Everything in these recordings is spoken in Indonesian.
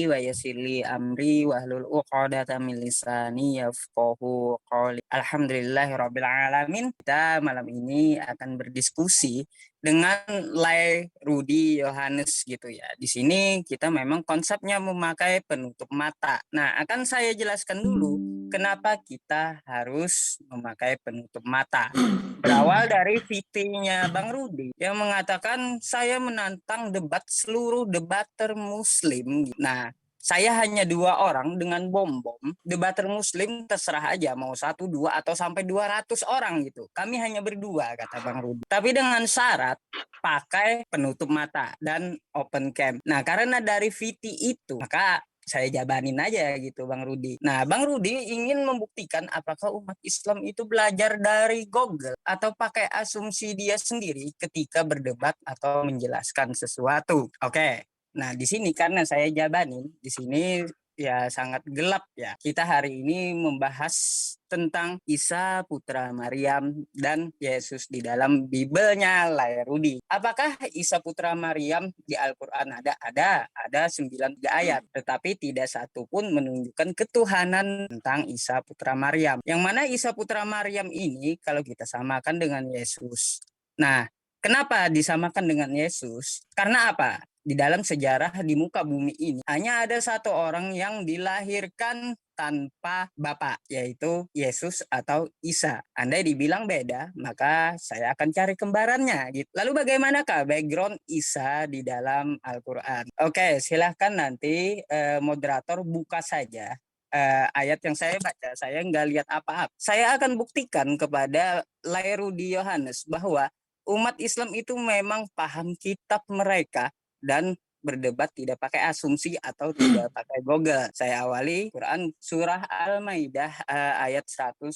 sadri wa yassir li amri wahlul 'uqdatam min lisani yafqahu qouli. Alhamdulillahirabbil alamin. Kita malam ini akan berdiskusi dengan Lai Rudi Yohanes gitu ya. Di sini kita memang konsepnya memakai penutup mata. Nah, akan saya jelaskan dulu kenapa kita harus memakai penutup mata. Berawal dari VT-nya Bang Rudi yang mengatakan saya menantang debat seluruh debater muslim. Nah, saya hanya 2 orang dengan bom-bom. Debater muslim terserah aja mau 1, 2 atau sampai 200 orang gitu. Kami hanya berdua kata Bang Rudi. Tapi dengan syarat pakai penutup mata dan open cam. Nah, karena dari VT itu maka saya jabanin aja gitu Bang Rudi. Nah, Bang Rudi ingin membuktikan apakah umat Islam itu belajar dari Google atau pakai asumsi dia sendiri ketika berdebat atau menjelaskan sesuatu. Oke. Nah, di sini karena saya jabanin, di sini ya sangat gelap ya. Kita hari ini membahas tentang Isa putra Maryam dan Yesus di dalam Bibelnya Lai Rudi. Apakah Isa putra Maryam di Al-Qur'an ada? Ada 9 ayat, tetapi tidak satu pun menunjukkan ketuhanan tentang Isa putra Maryam. Yang mana Isa putra Maryam ini kalau kita samakan dengan Yesus. Nah, kenapa disamakan dengan Yesus? Karena apa? Di dalam sejarah di muka bumi ini hanya ada satu orang yang dilahirkan tanpa bapak, yaitu Yesus atau Isa. Andai dibilang beda, maka saya akan cari kembarannya. Gitu. Lalu bagaimanakah background Isa di dalam Al-Quran? Oke, silahkan nanti moderator buka saja ayat yang saya baca. Saya nggak lihat apa-apa. Saya akan buktikan kepada Lai Rudi Yohanes bahwa umat Islam itu memang paham kitab mereka dan berdebat tidak pakai asumsi atau tidak pakai Google. Saya awali Quran surah Al-Maidah ayat 110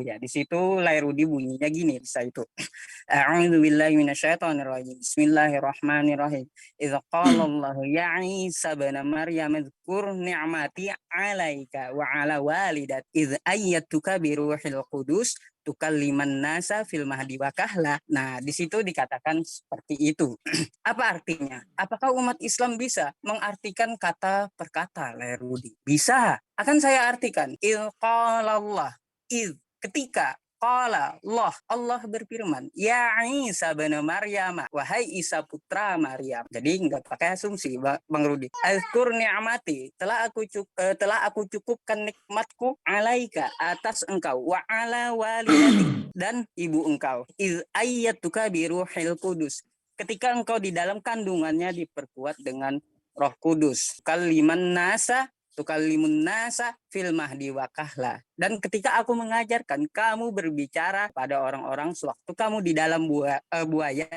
ya. Di situ Lai Rudi bunyinya gini bisa itu. A'udzubillahi minasyaitonirrajim. Bismillahirrahmanirrahim. Idz qala Allah ya Isa ibn Maryam dzkur ni'mati 'alaika wa 'ala walidat idz ayyatuka bi ruhil qudus tukalliman nasa fil mahdi wa kahla. Nah, di situ dikatakan seperti itu. Apa artinya? Apakah umat Islam bisa mengartikan kata per kata, Lai Rudi? Bisa. Akan saya artikan. Idz qala Allah. Idz ketika qala Allah berfirman, ya Isa bin Maryam, wahai Isa putra Maryam. Jadi nggak pakai asumsi, Bang Rudi. Azkur ni'mati, telah aku cukupkan nikmatku alaika atas engkau wa ala walidati dan ibu engkau. Iz ayyatuka bi ruhil qudus. Ketika engkau di dalam kandungannya diperkuat dengan Roh Kudus. Tukallimun nasa fil mahdi wa kahla. Dan ketika aku mengajarkan kamu berbicara pada orang-orang sewaktu kamu di dalam buaya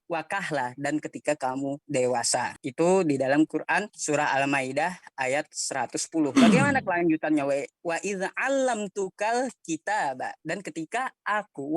wakahlah dan ketika kamu dewasa. Itu di dalam Quran surah Al-Maidah ayat 110. Bagaimana kelanjutannya? Wa idz 'allamtukal kitaba, dan ketika aku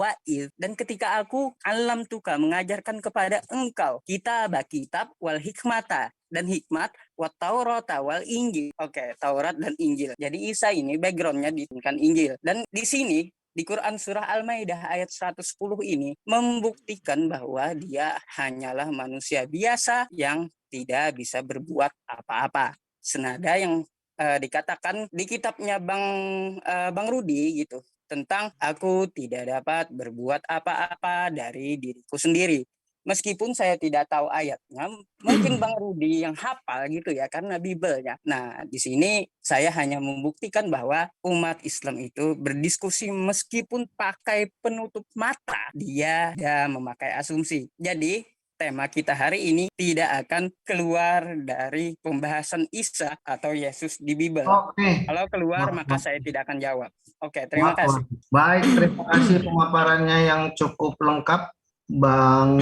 tuka mengajarkan kepada engkau kitab wal hikmata dan hikmat wa taurata wal injil. Oke, Taurat dan Injil. Jadi Isa ini backgroundnya diturunkan Injil. Dan di sini di Quran surah Al-Maidah ayat 110 ini membuktikan bahwa dia hanyalah manusia biasa yang tidak bisa berbuat apa-apa. Senada yang dikatakan di kitabnya Bang Rudi gitu tentang aku tidak dapat berbuat apa-apa dari diriku sendiri. Meskipun saya tidak tahu ayatnya, mungkin Bang Rudi yang hafal gitu ya karena Bibelnya. Nah, di sini saya hanya membuktikan bahwa umat Islam itu berdiskusi meskipun pakai penutup mata, dia memakai asumsi. Jadi tema kita hari ini tidak akan keluar dari pembahasan Isa atau Yesus di Bibel. Oke. Kalau keluar maka saya tidak akan jawab. Oke, terima kasih. Baik, terima kasih pemaparannya yang cukup lengkap, Bang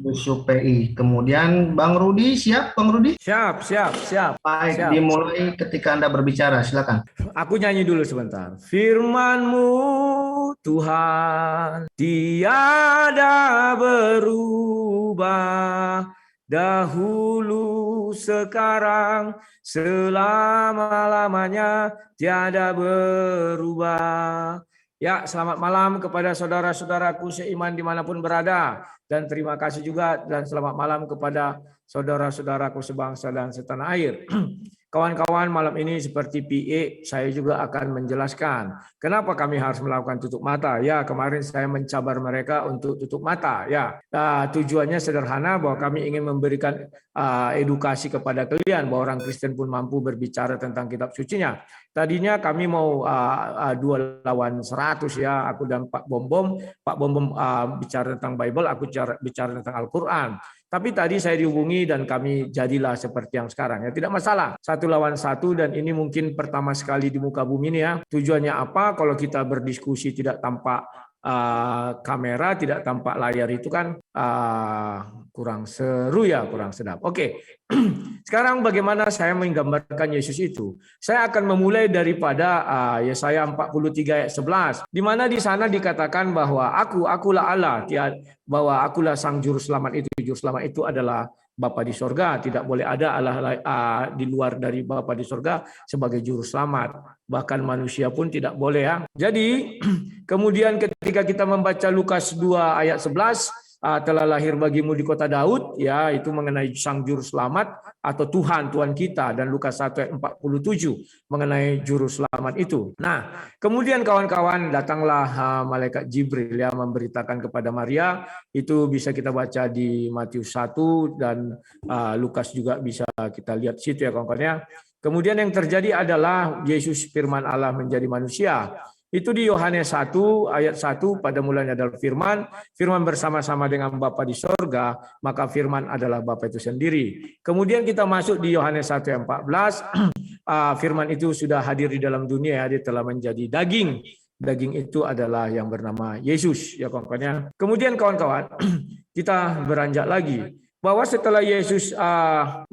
Yusuf PI. Kemudian Bang Rudi, siap Bang Rudi? Siap. Baik, siap. dimulai ketika Anda berbicara, silakan. Aku nyanyi dulu sebentar. Firman-Mu Tuhan tiada berubah, dahulu sekarang selama-lamanya tiada berubah. Ya, selamat malam kepada saudara-saudaraku seiman dimanapun berada. Dan terima kasih juga dan selamat malam kepada saudara-saudaraku sebangsa dan setanah air. Kawan-kawan malam ini seperti PA, saya juga akan menjelaskan kenapa kami harus melakukan tutup mata. Ya, kemarin saya mencabar mereka untuk tutup mata. Ya, tujuannya sederhana bahwa kami ingin memberikan edukasi kepada kalian bahwa orang Kristen pun mampu berbicara tentang kitab sucinya. Tadinya kami mau 2 lawan 100 ya, aku dan Pak Bom. Pak Bom bicara tentang Bible, aku bicara tentang Al-Quran. Tapi tadi saya dihubungi dan kami jadilah seperti yang sekarang. Ya, tidak masalah. 1 lawan 1 dan ini mungkin pertama sekali di muka bumi ini ya. Tujuannya apa? Kalau kita berdiskusi tidak tampak kamera, tidak tampak layar itu kan kurang seru ya, kurang sedap. Oke. Sekarang bagaimana saya menggambarkan Yesus itu? Saya akan memulai daripada Yesaya 43 ayat 11, di mana di sana dikatakan bahwa akulah Allah, bahwa akulah sang juru selamat itu. Juru selamat itu adalah Bapa di sorga. Tidak boleh ada Allah di luar dari Bapa di sorga sebagai juru selamat. Bahkan manusia pun tidak boleh ya. Jadi kemudian ketika kita membaca Lukas 2 ayat 11, telah lahir bagimu di kota Daud, ya, itu mengenai sang juru selamat atau Tuhan kita, dan Lukas 1 ayat 47 mengenai juru selamat itu. Nah, kemudian kawan-kawan datanglah malaikat Jibril ya memberitakan kepada Maria, itu bisa kita baca di Matius 1 dan Lukas juga bisa kita lihat situ ya kawan-kawan ya. Kemudian yang terjadi adalah Yesus firman Allah menjadi manusia. Itu di Yohanes 1 ayat 1, pada mulanya adalah firman, firman bersama-sama dengan Bapa di sorga, maka firman adalah Bapa itu sendiri. Kemudian kita masuk di Yohanes 1 ayat 14, firman itu sudah hadir di dalam dunia, dia telah menjadi daging. Daging itu adalah yang bernama Yesus ya kawan-kawan. Kemudian kawan-kawan, kita beranjak lagi. Bahwa setelah Yesus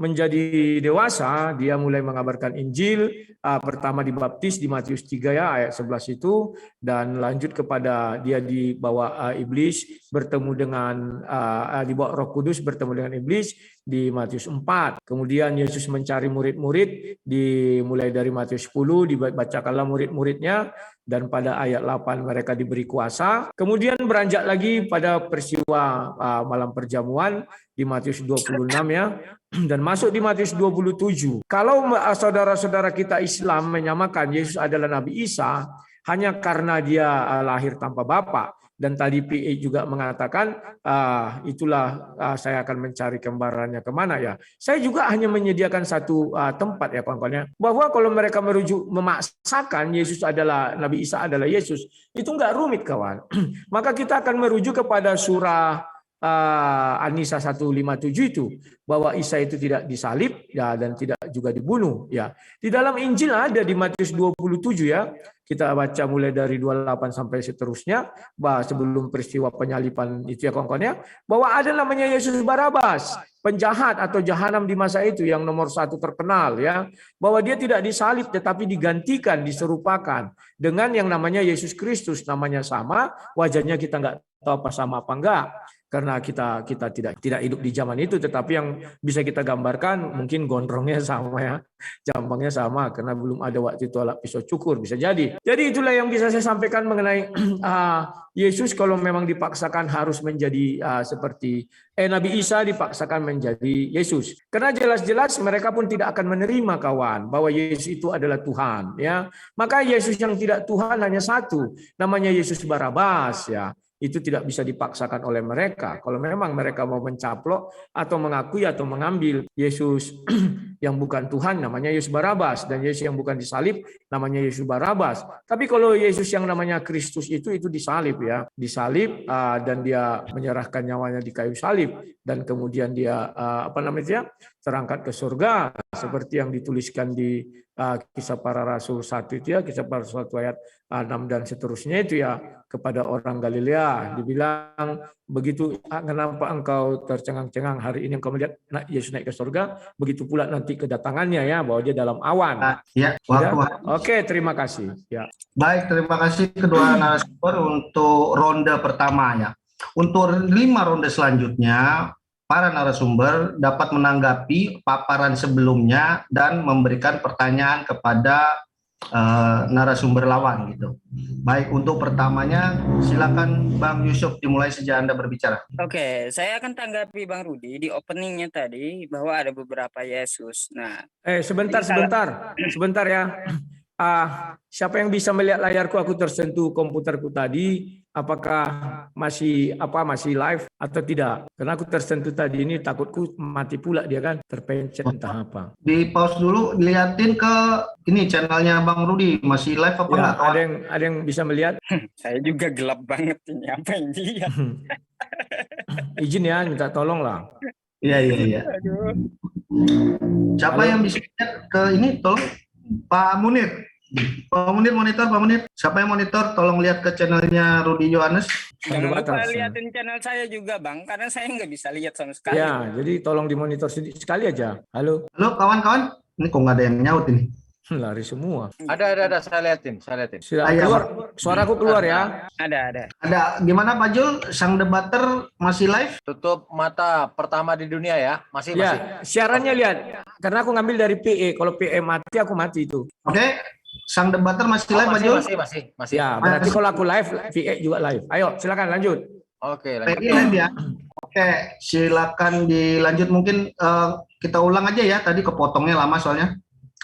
menjadi dewasa, dia mulai mengabarkan Injil, pertama dibaptis di Matius 3 ya, ayat 11 itu, dan lanjut kepada dia dibawa iblis bertemu dengan, dibawa Roh Kudus bertemu dengan iblis di Matius 4. Kemudian Yesus mencari murid-murid, dimulai dari Matius 10, dibacakanlah murid-muridnya, dan pada ayat 8 mereka diberi kuasa. Kemudian beranjak lagi pada peristiwa malam perjamuan di Matius 26 ya, dan masuk di Matius 27. Kalau saudara-saudara kita Islam menyamakan Yesus adalah Nabi Isa hanya karena dia lahir tanpa bapa, dan tadi PA juga mengatakan itulah saya akan mencari gambarannya kemana ya. Saya juga hanya menyediakan satu tempat ya kawan-kawan, bahwa kalau mereka memaksakan Yesus adalah Nabi Isa adalah Yesus, itu enggak rumit kawan. Maka kita akan merujuk kepada surah An-Nisa 157 itu, bahwa Isa itu tidak disalib ya, dan tidak juga dibunuh ya. Di dalam Injil ada di Matius 27 ya. Kita baca mulai dari 28 sampai seterusnya, bahwa sebelum peristiwa penyaliban itu ya kawan-kawan ya, bahwa ada namanya Yesus Barabas, penjahat atau jahanam di masa itu yang nomor 1 terkenal ya, bahwa dia tidak disalib tetapi digantikan, diserupakan dengan yang namanya Yesus Kristus, namanya sama, wajahnya kita nggak tahu apa sama apa enggak, karena kita tidak hidup di zaman itu, tetapi yang bisa kita gambarkan mungkin gondrongnya sama ya, jambangnya sama, karena belum ada waktu itu alat pisau cukur, bisa jadi. Jadi itulah yang bisa saya sampaikan mengenai Yesus kalau memang dipaksakan harus menjadi seperti Nabi Isa dipaksakan menjadi Yesus. Karena jelas-jelas mereka pun tidak akan menerima kawan bahwa Yesus itu adalah Tuhan ya. Maka Yesus yang tidak Tuhan hanya satu, namanya Yesus Barabas ya. Itu tidak bisa dipaksakan oleh mereka. Kalau memang mereka mau mencaplok atau mengakui atau mengambil Yesus yang bukan Tuhan, namanya Yesus Barabas, dan Yesus yang bukan disalib namanya Yesus Barabas. Tapi kalau Yesus yang namanya Kristus itu disalib ya, disalib dan dia menyerahkan nyawanya di kayu salib, dan kemudian dia terangkat ke surga seperti yang dituliskan di Kisah Para Rasul 1 itu ya, Kisah Para Rasul 1 ayat 6 dan seterusnya itu ya, kepada orang Galilea dibilang begitu, kenapa engkau tercengang-cengang hari ini engkau melihat Yesus naik ke surga, begitu pula nanti kedatangannya ya, bahwa dia dalam awan. Ya, Oke, terima kasih ya. Baik, terima kasih kedua narasumber untuk ronde pertama ya. Untuk 5 ronde selanjutnya, para narasumber dapat menanggapi paparan sebelumnya dan memberikan pertanyaan kepada narasumber lawan gitu. Baik, untuk pertamanya silakan Bang Yusuf dimulai sejak Anda berbicara. Oke, saya akan tanggapi Bang Rudi di openingnya tadi bahwa ada beberapa Yesus. Nah, Sebentar, jadi kalau sebentar ya. Siapa yang bisa melihat layarku? Aku tersentuh komputerku tadi. Apakah masih live atau tidak? Karena aku tersentuh tadi ini, takutku mati pula dia kan, terpencet entah apa. Di pause dulu, liatin ke ini channelnya Bang Rudi, masih live apa Ya, enggak kawan? ada yang bisa melihat? saya juga gelap banget ini apa yang dilihat. Izin ya, minta tolong lah. Iya, iya, iya. Aduh. Siapa Halo? yang bisa lihat ke ini, tolong Pak Munir. Pak Munir monitor, Pak Munir. Siapa yang monitor, tolong lihat ke channelnya Rudi Yohanes. Jangan lupa Batas. liatin channel saya juga Bang, karena saya nggak bisa lihat sama sekali. Ya, jadi tolong dimonitor sekali aja. Halo? Halo kawan-kawan, ini kok nggak ada yang nyaut ini? Lari semua. Ada, saya liatin. Sudah Iya, keluar, suaraku keluar ya. Ada. Ada gimana Pak Jul? Sang debater masih live? Tutup mata pertama di dunia ya. Masih. Ya, siarannya lihat. Karena aku ngambil dari PE. Kalau PE mati, aku mati itu. Oke, sang debater masih live Pak Jul? Masih. Ya, berarti kalau aku live, PE juga live. Ayo, silakan lanjut. Oke, PI lanjut. live ya. Oke, silakan dilanjut. Mungkin kita ulang aja ya. Tadi kepotongnya lama soalnya.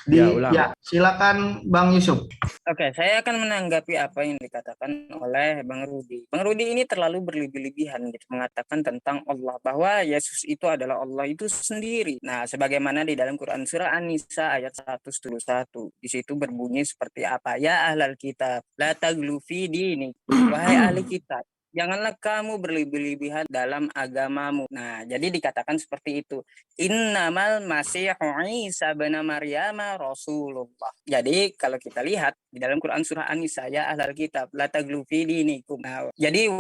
Ulang. Silakan Bang Yusuf. Oke, saya akan menanggapi apa yang dikatakan oleh Bang Rudi. Bang Rudi ini terlalu berlebih-lebihan gitu, mengatakan tentang Allah, bahwa Yesus itu adalah Allah itu sendiri. Nah, sebagaimana di dalam Quran surah An-Nisa ayat 171, di situ berbunyi seperti apa? Ya ahlal kitab, la taghlu fi dinikum, wahai ahli kitab, janganlah kamu berlebih-lebihan dalam agamamu. Nah, jadi dikatakan seperti itu. Innamal masihu Isa bin Maryam Rasulullah. Jadi kalau kita lihat di dalam Quran surah An-Nisa ya ahlal kitab la taghlu fi dinikum. Nah, jadi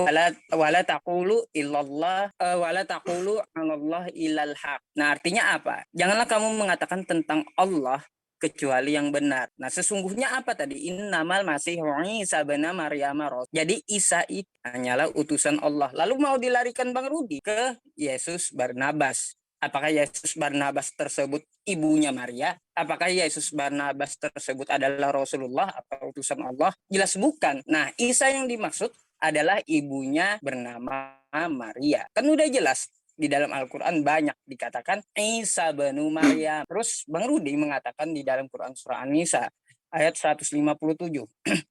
wala taqulu illallah wala taqulu 'alallah illal haq. Nah, artinya apa? Janganlah kamu mengatakan tentang Allah kecuali yang benar. Nah, sesungguhnya apa tadi? Innamal masihu Isa bin Maryam Rasul. Jadi Isa itu hanyalah utusan Allah. Lalu mau dilarikan Bang Rudi ke Yesus Barnabas. Apakah Yesus Barnabas tersebut ibunya Maria? Apakah Yesus Barnabas tersebut adalah Rasulullah atau utusan Allah? Jelas bukan. Nah, Isa yang dimaksud adalah ibunya bernama Maria. Kan udah jelas di dalam Al-Quran banyak dikatakan Isa bin Maryam. Terus Bang Rudi mengatakan di dalam Quran surah An-Nisa ayat 157.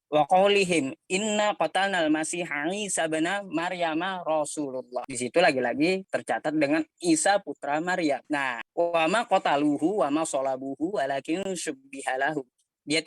Wa qaulihim inna qatalnal masiha Isa bin Maryam Rasulullah. Di situ lagi-lagi tercatat dengan Isa putra Maryam. Nah, wa ma qataluhu wa ma salabuhu walakin syubbihalahu. Dia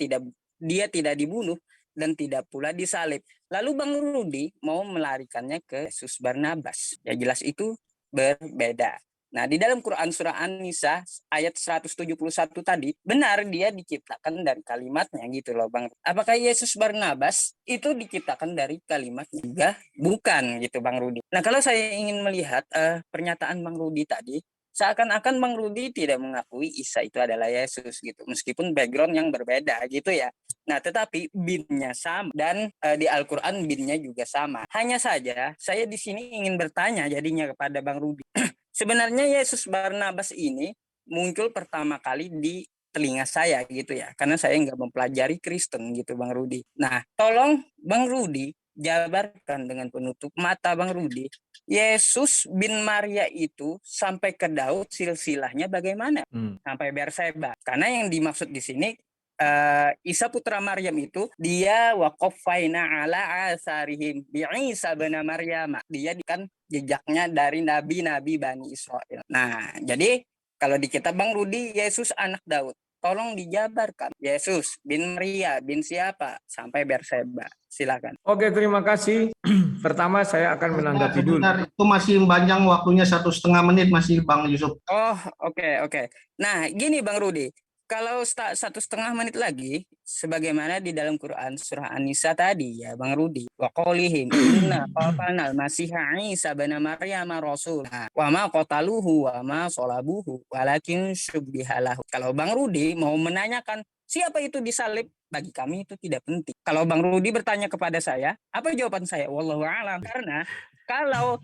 tidak dibunuh dan tidak pula disalib. Lalu Bang Rudi mau melarikannya ke Yesus Barnabas. Ya jelas itu berbeda. Nah, di dalam Quran surah An-Nisa ayat 171 tadi, benar dia diciptakan dari kalimatnya gitu loh Bang. Apakah Yesus Barnabas itu diciptakan dari kalimatnya? Juga bukan gitu Bang Rudi. Nah, kalau saya ingin melihat pernyataan Bang Rudi tadi, seakan-akan Bang Rudi tidak mengakui Isa itu adalah Yesus gitu, meskipun background yang berbeda gitu ya. Nah, tetapi bin-nya sama dan di Al-Qur'an bin-nya juga sama. Hanya saja saya di sini ingin bertanya jadinya kepada Bang Rudi. Sebenarnya Yesus Barnabas ini muncul pertama kali di telinga saya gitu ya, karena saya nggak mempelajari Kristen gitu Bang Rudi. Nah, tolong Bang Rudi jabarkan dengan penutup mata Bang Rudi, Yesus bin Maria itu sampai ke Daud silsilahnya bagaimana? Sampai Berseba. Karena yang dimaksud di sini Isa putra Maryam itu dia waqaffaina ala asarihim bi Isa bin Maryam. Dia kan jejaknya dari nabi-nabi Bani Israel. Nah, jadi kalau di kitab Bang Rudi Yesus anak Daud. Tolong dijabarkan. Yesus bin Maria bin siapa sampai Berseba. Silakan. Oke, terima kasih. Pertama saya akan menanggapi dulu. Itu masih panjang waktunya 1,5 menit masih Bang Yusuf. Oh, oke. Nah, gini Bang Rudi. Kalau 1,5 menit lagi, sebagaimana di dalam Quran surah An-Nisa tadi ya Bang Rudi, wa qaulihim inna qatalnal masiha Isa bin Maryam rasul wa ma qataluhu wa ma salabuhu walakin syubbihalahu. Kalau Bang Rudi mau menanyakan siapa itu disalib, bagi kami itu tidak penting. Kalau Bang Rudi bertanya kepada saya, apa jawaban saya? Wallahu a'lam. Karena kalau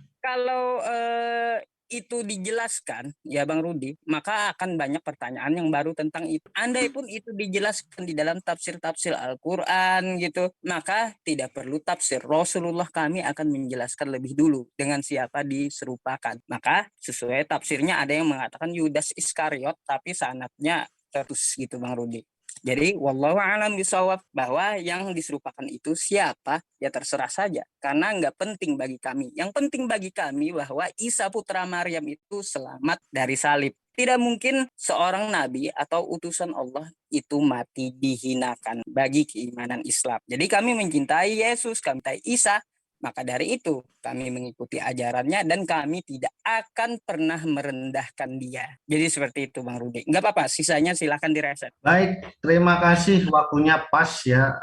itu dijelaskan, ya Bang Rudi, maka akan banyak pertanyaan yang baru tentang itu. Andai pun itu dijelaskan di dalam tafsir-tafsir Al-Quran gitu, maka tidak perlu tafsir. Rasulullah kami akan menjelaskan lebih dulu dengan siapa diserupakan. Maka sesuai tafsirnya ada yang mengatakan Yudas Iskariot, tapi sanadnya terus gitu Bang Rudi. Jadi wallahu a'lam bishawab, bahwa yang diserupakan itu siapa ya terserah saja, karena nggak penting bagi kami. Yang penting bagi kami bahwa Isa putra Maryam itu selamat dari salib. Tidak mungkin seorang nabi atau utusan Allah itu mati dihinakan bagi keimanan Islam. Jadi kami mencintai Yesus, kami mencintai Isa. Maka dari itu kami mengikuti ajarannya dan kami tidak akan pernah merendahkan dia. Jadi seperti itu Bang Rudi. Enggak apa-apa, sisanya silakan direset. Baik, terima kasih, waktunya pas ya.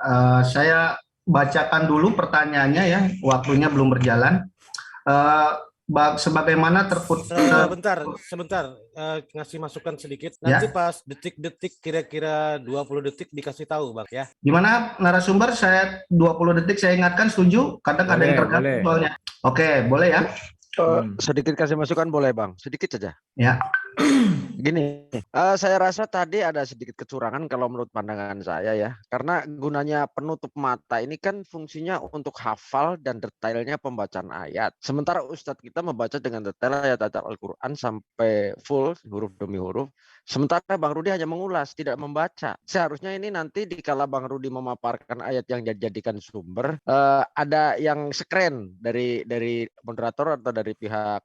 Saya bacakan dulu pertanyaannya ya, waktunya belum berjalan. Sebagaimana Sebentar, ngasih masukan sedikit. Nanti pas detik-detik, kira-kira 20 detik dikasih tahu, Bang ya. Gimana narasumber? Saya 20 detik saya ingatkan, setuju? Kadang ada yang terganggu soalnya. Oke, boleh ya? Sedikit kasih masukan boleh Bang, sedikit saja. Ya. Gini, saya rasa tadi ada sedikit kecurangan kalau menurut pandangan saya ya. Karena gunanya penutup mata ini kan fungsinya untuk hafal dan detailnya pembacaan ayat. Sementara Ustadz kita membaca dengan detail ayat-ayat Al-Quran sampai full, huruf demi huruf. Sementara Bang Rudi hanya mengulas, tidak membaca. Seharusnya ini nanti dikala Bang Rudi memaparkan ayat yang dijadikan sumber, ada yang sekren dari moderator atau dari pihak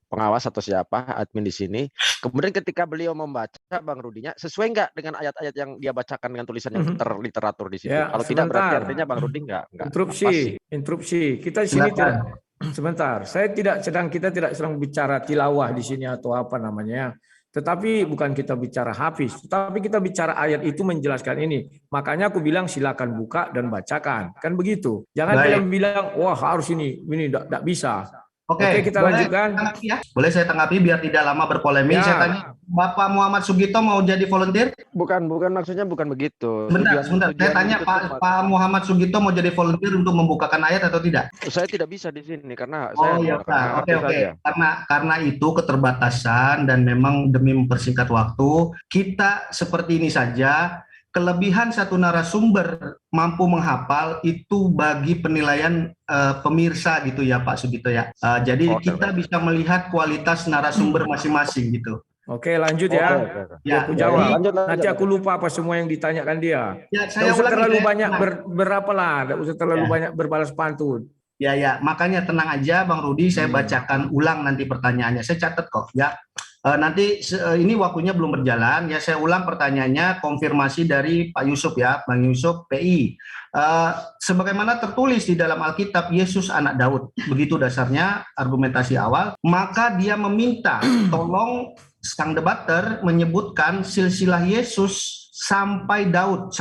pengawas atau siapa, admin di sini. Kemudian ketika beliau membaca, Bang Rudinya sesuai nggak dengan ayat-ayat yang dia bacakan dengan tulisan yang terliteratur di situ? Ya, kalau tidak berarti artinya Bang Rudi nggak interupsi. Kita di sini tidak. Sebentar, kita tidak sedang bicara tilawah di sini atau apa namanya. Tetapi bukan kita bicara hafiz, tetapi kita bicara ayat itu menjelaskan ini. Makanya aku bilang silakan buka dan bacakan, kan begitu. Jangan kalian bilang wah harus ini tidak bisa. Oke, kita lanjutkan. Ya. Boleh saya tanggapi biar tidak lama berpolemik. Saya tanya, Bapak Muhammad Sugito mau jadi volunteer? Bukan maksudnya bukan begitu. Sebentar. Saya tanya Pak Muhammad Sugito mau jadi volunteer untuk membukakan ayat atau tidak? Saya tidak bisa di sini karena Oke. Karena itu keterbatasan dan memang demi mempersingkat waktu, kita seperti ini saja. Kelebihan satu narasumber mampu menghafal itu bagi penilaian pemirsa gitu ya Pak Sugito ya. Jadi kita bisa melihat kualitas narasumber masing-masing gitu. Oke, lanjut ya. Ya, aku jawab. Lanjut. Nanti aku lupa apa semua yang ditanyakan dia. Ya, saya usah terlalu ulangi, banyak tidak usah terlalu banyak berbalas pantun. Ya, makanya tenang aja Bang Rudi, saya bacakan ulang nanti pertanyaannya. Saya catat kok ya. Nanti ini waktunya belum berjalan ya, saya ulang pertanyaannya, konfirmasi dari Pak Yusuf ya, Bang Yusuf PI. Sebagaimana tertulis di dalam Alkitab, Yesus anak Daud, begitu dasarnya argumentasi awal, maka dia meminta tolong sang debater menyebutkan silsilah Yesus sampai Daud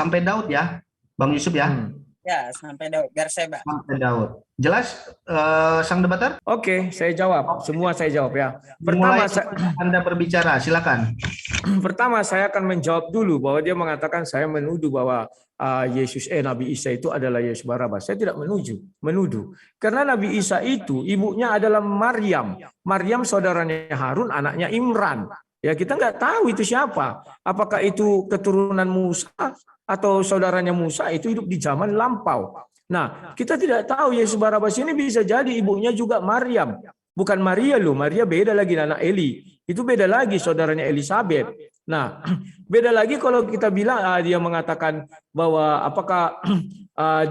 ya, Bang Yusuf ya. Ya, sampai Daud, Berseba. Sampai Daud. Jelas, sang debater? Oke, saya jawab. Semua saya jawab ya. Pertama, Anda berbicara, silakan. Pertama, saya akan menjawab dulu bahwa dia mengatakan saya menuduh bahwa Nabi Isa itu adalah Yesus Barabas. Saya tidak menuduh. Karena Nabi Isa itu ibunya adalah Maryam. Maryam saudaranya Harun, anaknya Imran. Ya, kita nggak tahu itu siapa. Apakah itu keturunan Musa atau saudaranya Musa, itu hidup di zaman lampau. Nah, kita tidak tahu Yesus Barabas ini bisa jadi ibunya juga Maryam. Bukan Maria loh, Maria beda lagi anak Eli. Itu beda lagi saudaranya Elizabeth. Nah, beda lagi kalau kita bilang dia mengatakan bahwa apakah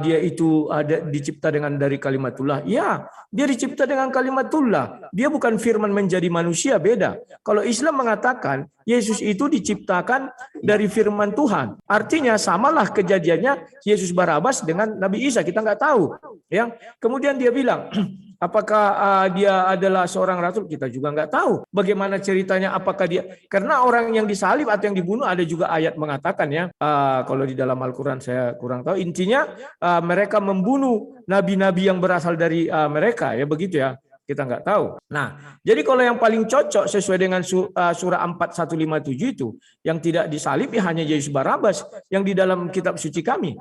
dia itu dicipta dari kalimatullah. Ya, dia dicipta dengan kalimatullah. Dia bukan firman menjadi manusia, beda. Kalau Islam mengatakan Yesus itu diciptakan dari firman Tuhan. Artinya samalah kejadiannya Yesus Barabas dengan Nabi Isa, kita nggak tahu. Ya. Kemudian dia bilang, apakah dia adalah seorang rasul? Kita juga nggak tahu. Bagaimana ceritanya? Apakah dia? Karena orang yang disalib atau yang dibunuh ada juga ayat mengatakan ya. Kalau di dalam Al-Quran saya kurang tahu. Intinya mereka membunuh nabi-nabi yang berasal dari mereka ya begitu ya. Kita nggak tahu. Nah, jadi kalau yang paling cocok sesuai dengan surah 4157 itu yang tidak disalib ya hanya Yesus Barabas yang di dalam kitab suci kami.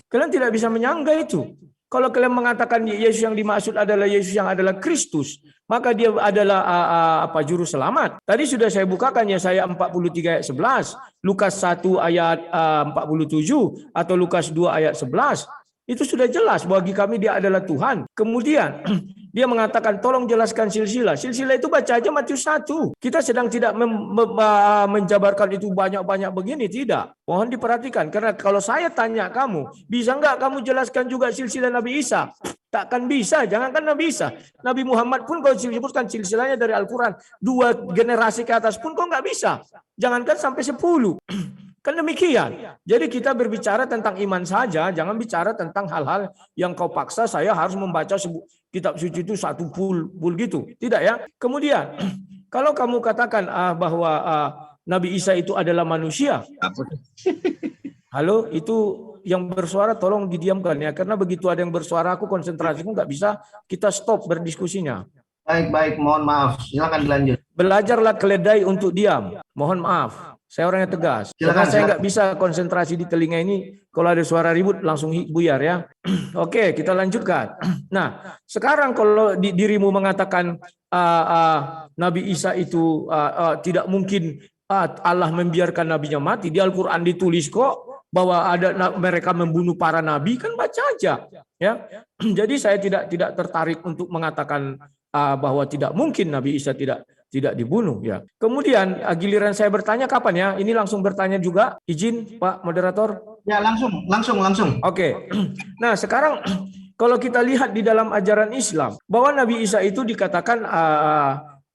Kalian tidak bisa menyanggah itu. Kalau kalian mengatakan Yesus yang dimaksud adalah Yesus yang adalah Kristus, maka dia adalah juru selamat. Tadi sudah saya bukakan Yesaya 43 ayat 11, Lukas 1 ayat 47 atau Lukas 2 ayat 11. Itu sudah jelas bagi kami dia adalah Tuhan. Kemudian dia mengatakan tolong jelaskan silsilah. Silsilah itu baca aja Matius 1. Kita sedang tidak menjabarkan itu banyak-banyak begini, tidak. Mohon diperhatikan karena kalau saya tanya kamu, bisa enggak kamu jelaskan juga silsilah Nabi Isa? Takkan bisa, jangankan Nabi Isa. Nabi Muhammad pun kalau disebutkan silsilahnya dari Al-Quran, 2 generasi ke atas pun kok nggak bisa. Jangankan sampai 10. Kan demikian. Jadi kita berbicara tentang iman saja, jangan bicara tentang hal-hal yang kau paksa saya harus membaca kitab suci itu 1 full gitu. Tidak ya. Kemudian kalau kamu katakan bahwa Nabi Isa itu adalah manusia. Halo, itu yang bersuara tolong didiamkan ya, karena begitu ada yang bersuara aku konsentrasiku nggak bisa, kita stop berdiskusinya. Baik, mohon maaf. Silakan dilanjut. Belajarlah keledai untuk diam. Mohon maaf, saya orangnya tegas. Karena saya nggak bisa konsentrasi di telinga ini. Kalau ada suara ribut langsung buyar ya. Oke, kita lanjutkan. Nah, sekarang kalau dirimu mengatakan Nabi Isa itu tidak mungkin Allah membiarkan nabinya mati. Di Al-Quran ditulis kok bahwa ada mereka membunuh para nabi, kan baca aja ya. Jadi saya tidak tertarik untuk mengatakan bahwa tidak mungkin Nabi Isa tidak dibunuh ya. Kemudian giliran saya bertanya kapan ya? Ini langsung bertanya juga, izin Pak Moderator. Ya, langsung. Oke. Nah, sekarang kalau kita lihat di dalam ajaran Islam bahwa Nabi Isa itu dikatakan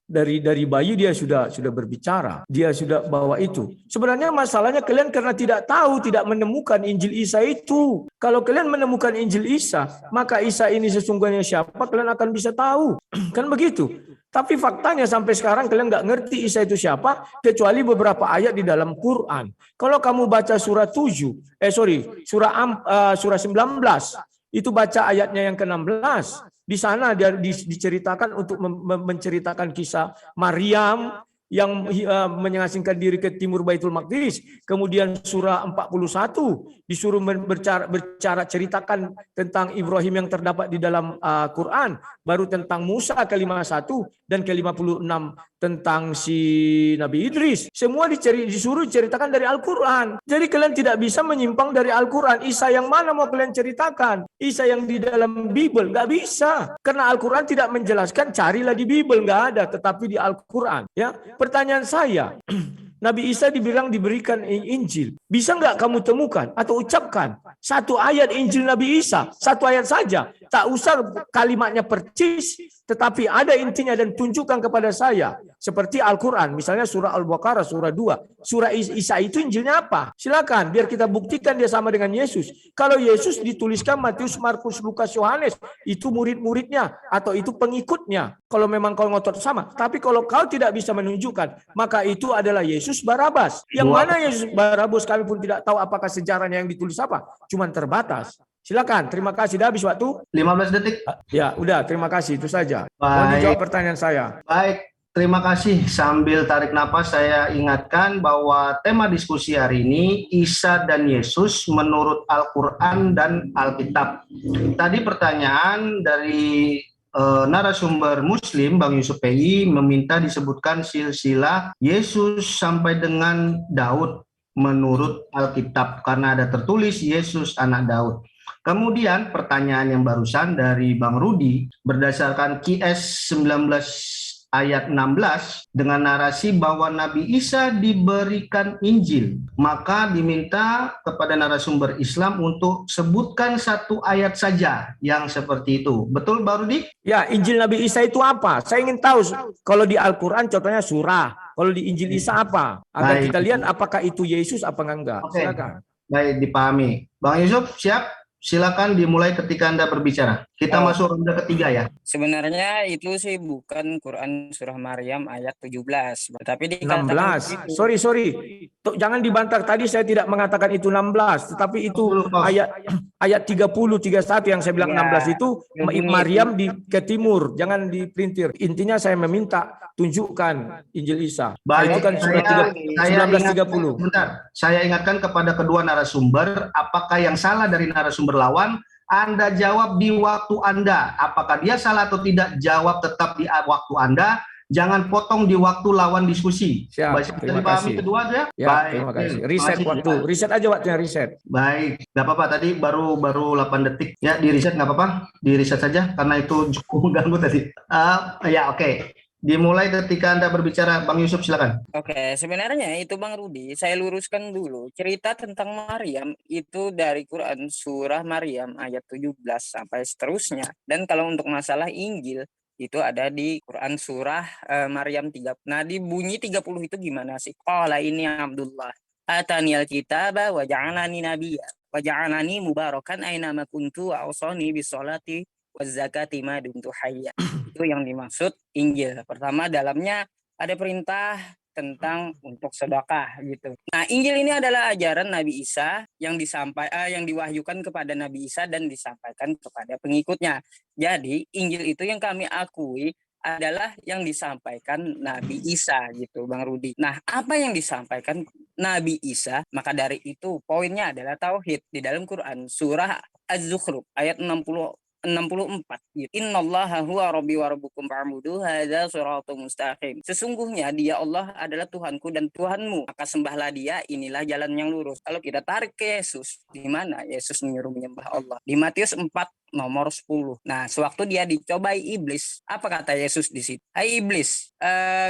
dari bayi dia sudah berbicara, dia sudah bawa itu. Sebenarnya masalahnya kalian karena tidak tahu, tidak menemukan Injil Isa itu. Kalau kalian menemukan Injil Isa, maka Isa ini sesungguhnya siapa, kalian akan bisa tahu. Kan begitu. Tapi faktanya sampai sekarang kalian nggak ngerti Isa itu siapa, kecuali beberapa ayat di dalam Quran. Kalau kamu baca surah 19, itu baca ayatnya yang ke-16. Di sana dia diceritakan untuk menceritakan kisah Maryam yang mengasingkan diri ke timur Baitul Maqdis. Kemudian surah 41 disuruh berbicara ceritakan tentang Ibrahim yang terdapat di dalam Quran. Baru tentang Musa ke-51 dan ke-56 tentang si Nabi Idris. Semua disuruh ceritakan dari Al-Quran. Jadi kalian tidak bisa menyimpang dari Al-Quran. Isa yang mana mau kalian ceritakan? Isa yang di dalam Bible? Nggak bisa. Karena Al-Quran tidak menjelaskan carilah di Bible. Nggak ada. Tetapi di Al-Quran. Ya. Pertanyaan saya, Nabi Isa diberikan Injil. Bisa nggak kamu temukan atau ucapkan satu ayat Injil Nabi Isa? Satu ayat saja. Tak usah kalimatnya percis, tetapi ada intinya dan tunjukkan kepada saya. Seperti Al-Quran, misalnya surah Al-Baqarah, surah 2. Surah Isa itu Injilnya apa? Silakan, biar kita buktikan dia sama dengan Yesus. Kalau Yesus dituliskan Matius, Markus, Lukas, Yohanes, itu murid-muridnya atau itu pengikutnya. Kalau memang kau ngotot sama. Tapi kalau kau tidak bisa menunjukkan, maka itu adalah Yesus Barabas. Yang mana Yesus Barabas kami pun tidak tahu apakah sejarahnya yang ditulis apa. Cuman terbatas. Silakan, terima kasih. Dah habis waktu? 15 detik. Ya, udah, terima kasih. Itu saja. Mohon dijawab pertanyaan saya. Baik, terima kasih. Sambil tarik napas, saya ingatkan bahwa tema diskusi hari ini Isa dan Yesus menurut Al-Quran dan Alkitab. Tadi pertanyaan dari narasumber Muslim, Bang Yusuf PI, meminta disebutkan silsilah Yesus sampai dengan Daud menurut Alkitab, karena ada tertulis Yesus anak Daud. Kemudian pertanyaan yang barusan dari Bang Rudi berdasarkan QS 19 ayat 16 dengan narasi bahwa Nabi Isa diberikan Injil, maka diminta kepada narasumber Islam untuk sebutkan satu ayat saja yang seperti itu. Betul Bang Rudi? Ya, Injil Nabi Isa itu apa? Saya ingin tahu. Kalau di Al-Quran contohnya surah, kalau di Injil Isa apa? Agar kita lihat apakah itu Yesus apa enggak. Oke. Silakan. Baik, dipahami. Bang Yusuf, siap? Silakan dimulai ketika Anda berbicara. Kita masuk ronde ketiga ya. Sebenarnya itu sih bukan Quran surah Maryam ayat 17, tapi dikatakan 16. Sorry. Jangan dibantah, tadi saya tidak mengatakan itu 16, tetapi itu ayat 30 31 yang saya bilang Ya, 16 itu Maryam ke timur, jangan dipelintir. Intinya saya meminta tunjukkan Injil Isa. Baik, Itu kan surat 1930. Bentar, saya ingatkan kepada kedua narasumber, apakah yang salah dari narasumber lawan Anda jawab di waktu Anda. Apakah dia salah atau tidak, jawab tetap di waktu Anda. Jangan potong di waktu lawan diskusi. Siap, Bisa terima dipahami kasih. kedua ya? Ya, Baik. terima kasih. Terima Reset kasih. waktu, reset aja waktunya reset. Baik, nggak apa-apa. Tadi baru 8 detik. Ya, di reset nggak apa-apa. Di reset saja karena itu cukup mengganggu tadi. Ya, oke. Dimulai ketika Anda berbicara, Bang Yusuf, silakan. Oke, sebenarnya itu Bang Rudi, saya luruskan dulu. Cerita tentang Maryam itu dari Quran surah Maryam ayat 17 sampai seterusnya. Dan kalau untuk masalah Injil itu ada di Quran surah Maryam 3. Nah, di bunyi 30 itu gimana sih? Qala ini Abdullah ataniyal kitaba wa ja'alani nabiyya wa ja'alani mubarakan aina ma kuntu wa awsani bis sholati waz zakati ma dumtu hayya. Itu yang dimaksud Injil. Pertama, dalamnya ada perintah tentang untuk sedekah gitu. Nah, Injil ini adalah ajaran Nabi Isa yang yang diwahyukan kepada Nabi Isa dan disampaikan kepada pengikutnya. Jadi, Injil itu yang kami akui adalah yang disampaikan Nabi Isa gitu, Bang Rudi. Nah, apa yang disampaikan Nabi Isa? Maka dari itu poinnya adalah tauhid di dalam Quran surah Az-Zukhruf ayat 64 gitu. Innallaha huwa rabbi wa rabbukum fa'budu hadza shiratal mustaqim. Sesungguhnya dia Allah adalah Tuhanku dan Tuhanmu, maka sembahlah dia, inilah jalan yang lurus. Kalau kita tarik ke Yesus, di mana Yesus menyuruh menyembah Allah? Di Matius 4 nomor 10. Nah, sewaktu dia dicobai iblis, apa kata Yesus di situ? Hai iblis,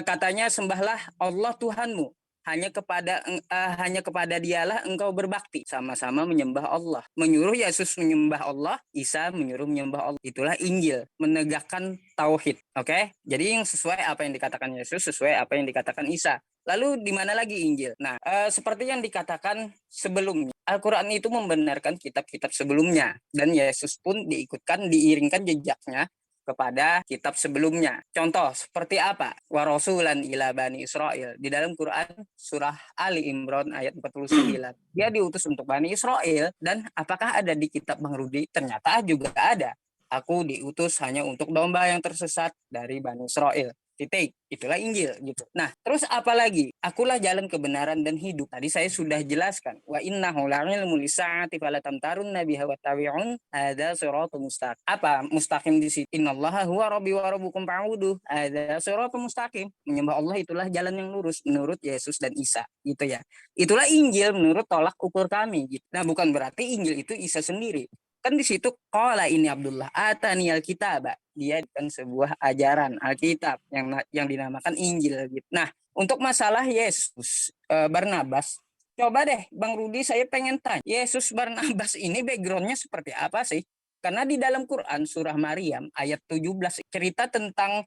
katanya sembahlah Allah Tuhanmu. Hanya kepada dialah engkau berbakti, sama-sama menyembah Allah. Menyuruh Yesus menyembah Allah, Isa menyuruh menyembah Allah. Itulah Injil, menegakkan tauhid. Oke? Jadi yang sesuai apa yang dikatakan Yesus, sesuai apa yang dikatakan Isa. Lalu di mana lagi Injil? Nah, seperti yang dikatakan sebelumnya, Al-Quran itu membenarkan kitab-kitab sebelumnya, dan Yesus pun diiringkan jejaknya kepada kitab sebelumnya. Contoh seperti apa? Wa rasulan ila bani Israel. Di dalam Quran surah Ali Imran ayat 49. Dia diutus untuk Bani Israel, dan apakah ada di kitab Bang Rudi? Ternyata juga ada. Aku diutus hanya untuk domba yang tersesat dari Bani Israel. Titik. Itulah Injil gitu. Nah, terus apa lagi? Akulah jalan kebenaran dan hidup. Tadi saya sudah jelaskan. Wa innahu la'ilmul lisaati fala tamtarun nabiha wa tabi'un hadza siratal mustaqim. Apa mustaqim di situ? Innallaha huwa rabbi wa rabbukum fa'budu hadza siratal mustaqim. Menyembah Allah itulah jalan yang lurus menurut Yesus dan Isa, gitu ya. Itulah Injil menurut tolak ukur kami gitu. Nah, bukan berarti Injil itu Isa sendiri. Kan di situ qala ini Abdullah ataniyal kitaba. Dia kan sebuah ajaran Alkitab yang dinamakan Injil gitu. Nah, untuk masalah Yesus Barnabas, coba deh Bang Rudi, saya pengen tanya, Yesus Barnabas ini backgroundnya seperti apa sih? Karena di dalam Quran surah Maryam ayat 17 cerita tentang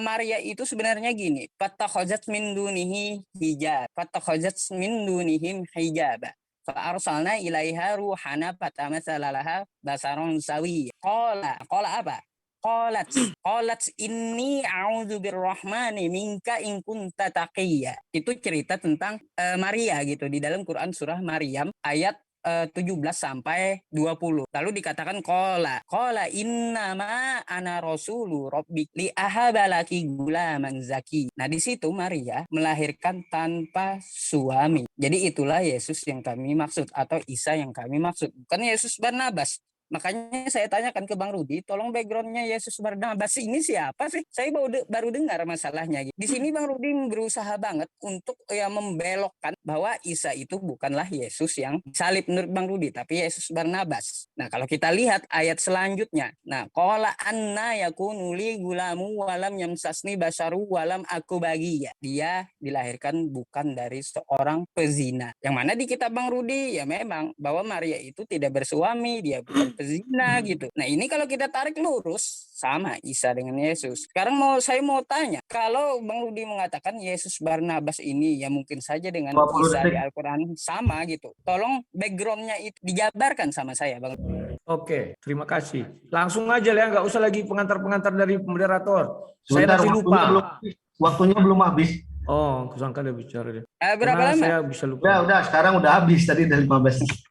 Maria itu sebenarnya gini, fattakhazat min dunihi hijab, fattakhazat min dunihim hijaba. Fa'arsalna ilaiha ruhana fatamathala laha basaron sawi. Qala apa? Qalat inni a'udzu birrahmani minka in kunta taqiyya. Itu cerita tentang Maria gitu di dalam Quran surah Maryam ayat 17 sampai 20. Lalu dikatakan qala innama ana rasulu rabbik li ahabalaki gulaman zaki. Nah, di situ Maria melahirkan tanpa suami. Jadi itulah Yesus yang kami maksud, atau Isa yang kami maksud, bukan Yesus Barnabas. Makanya saya tanyakan ke Bang Rudi, tolong backgroundnya Yesus Barnabas ini siapa sih? Saya baru dengar masalahnya. Di sini Bang Rudi berusaha banget untuk membelokkan bahwa Isa itu bukanlah Yesus yang salib menurut Bang Rudi, tapi Yesus Barnabas. Nah, kalau kita lihat ayat selanjutnya, nah, qala anna yakunu li gulamu walam yamsasni basaru walam aku bagiya. Dia dilahirkan bukan dari seorang pezina. Yang mana di kitab Bang Rudi ya memang bahwa Maria itu tidak bersuami, dia bukan pezina gitu. Nah, ini kalau kita tarik lurus sama Isa dengan Yesus. Sekarang saya mau tanya, kalau Bang Rudi mengatakan Yesus Barnabas ini ya mungkin saja dengan Isa di Al-Quran sama gitu. Tolong backgroundnya itu dijabarkan sama saya, Bang. Oke, terima kasih. Langsung aja ya, nggak usah lagi pengantar-pengantar dari moderator. Sebentar, saya masih lupa. Waktunya belum habis. Oh, kusangka dia bicara dia. Berapa lama? Saya bisa lupa. Udah, sekarang udah habis tadi dari 15.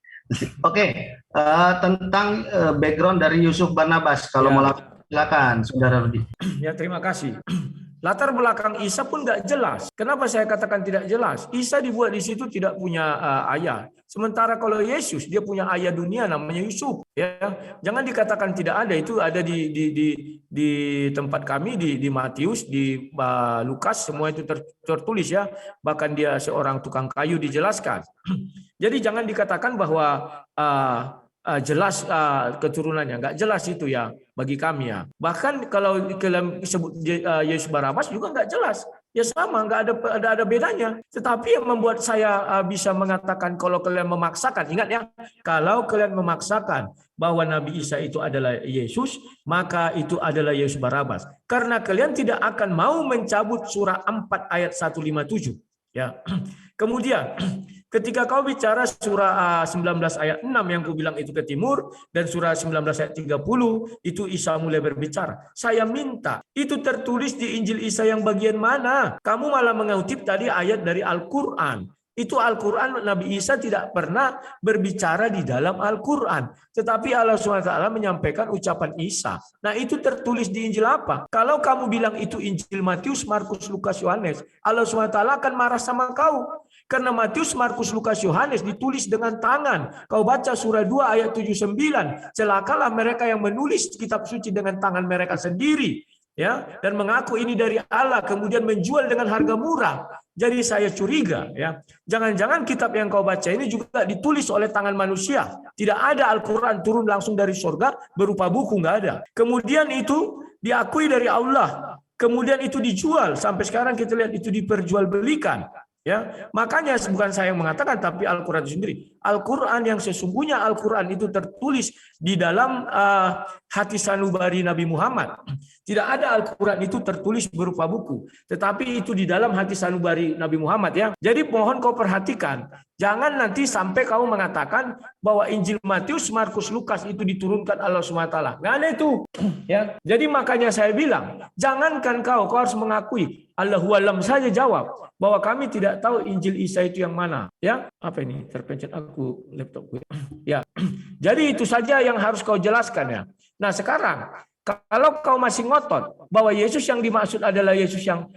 Oke, tentang background dari Yusuf Barnabas, kalau mau silakan, Saudara Rudi. Ya, terima kasih. Latar belakang Isa pun nggak jelas. Kenapa saya katakan tidak jelas? Isa dibuat di situ tidak punya ayah. Sementara kalau Yesus dia punya ayah dunia namanya Yusuf. Ya, jangan dikatakan tidak ada. Itu ada di tempat kami di Matius, di Lukas, semua itu tertulis ya. Bahkan dia seorang tukang kayu dijelaskan. Jadi jangan dikatakan bahwa jelas keturunannya, nggak jelas itu ya bagi kami ya. Bahkan kalau kalian sebut Yesus Barabas juga nggak jelas, ya sama, nggak ada bedanya. Tetapi yang membuat saya bisa mengatakan kalau kalian memaksakan, ingat ya, kalau kalian memaksakan bahwa Nabi Isa itu adalah Yesus, maka itu adalah Yesus Barabas. Karena kalian tidak akan mau mencabut surah 4 ayat 157 ya. Kemudian ketika kau bicara surah 19 ayat 6 yang ku bilang itu ke timur, dan surah 19 ayat 30 itu Isa mulai berbicara. Saya minta, itu tertulis di Injil Isa yang bagian mana? Kamu malah mengutip tadi ayat dari Al-Quran. Itu Al-Quran, Nabi Isa tidak pernah berbicara di dalam Al-Quran. Tetapi Allah SWT menyampaikan ucapan Isa. Nah itu tertulis di Injil apa? Kalau kamu bilang itu Injil Matius, Markus, Lukas, Yohanes, Allah SWT akan marah sama kau. Karena Matius, Markus, Lukas, Yohanes ditulis dengan tangan. Kau baca surah 2 ayat 79. Celakalah mereka yang menulis kitab suci dengan tangan mereka sendiri. Ya, dan mengaku ini dari Allah, kemudian menjual dengan harga murah. Jadi saya curiga ya, jangan-jangan kitab yang kau baca ini juga ditulis oleh tangan manusia. Tidak ada Al-Quran turun langsung dari surga berupa buku, nggak ada. Kemudian itu diakui dari Allah, kemudian itu dijual, sampai sekarang kita lihat itu diperjualbelikan. Ya, makanya bukan saya yang mengatakan, tapi Al-Quran itu sendiri. Al-Quran yang sesungguhnya Al-Quran itu tertulis di dalam hati sanubari Nabi Muhammad. Tidak ada Al-Quran itu tertulis berupa buku, tetapi itu di dalam hati sanubari Nabi Muhammad ya. Jadi mohon kau perhatikan, jangan nanti sampai kau mengatakan bahwa Injil Matius, Markus, Lukas itu diturunkan Allah SWT. Nggak ada itu. Ya. Jadi makanya saya bilang, jangankan kau harus mengakui. Allahu alam saja jawab bahwa kami tidak tahu Injil Isa itu yang mana. Ya, apa ini? Terpencet aku laptop gue. Ya. Jadi itu saja yang harus kau jelaskan ya. Nah, sekarang kalau kau masih ngotot bahwa Yesus yang dimaksud adalah Yesus yang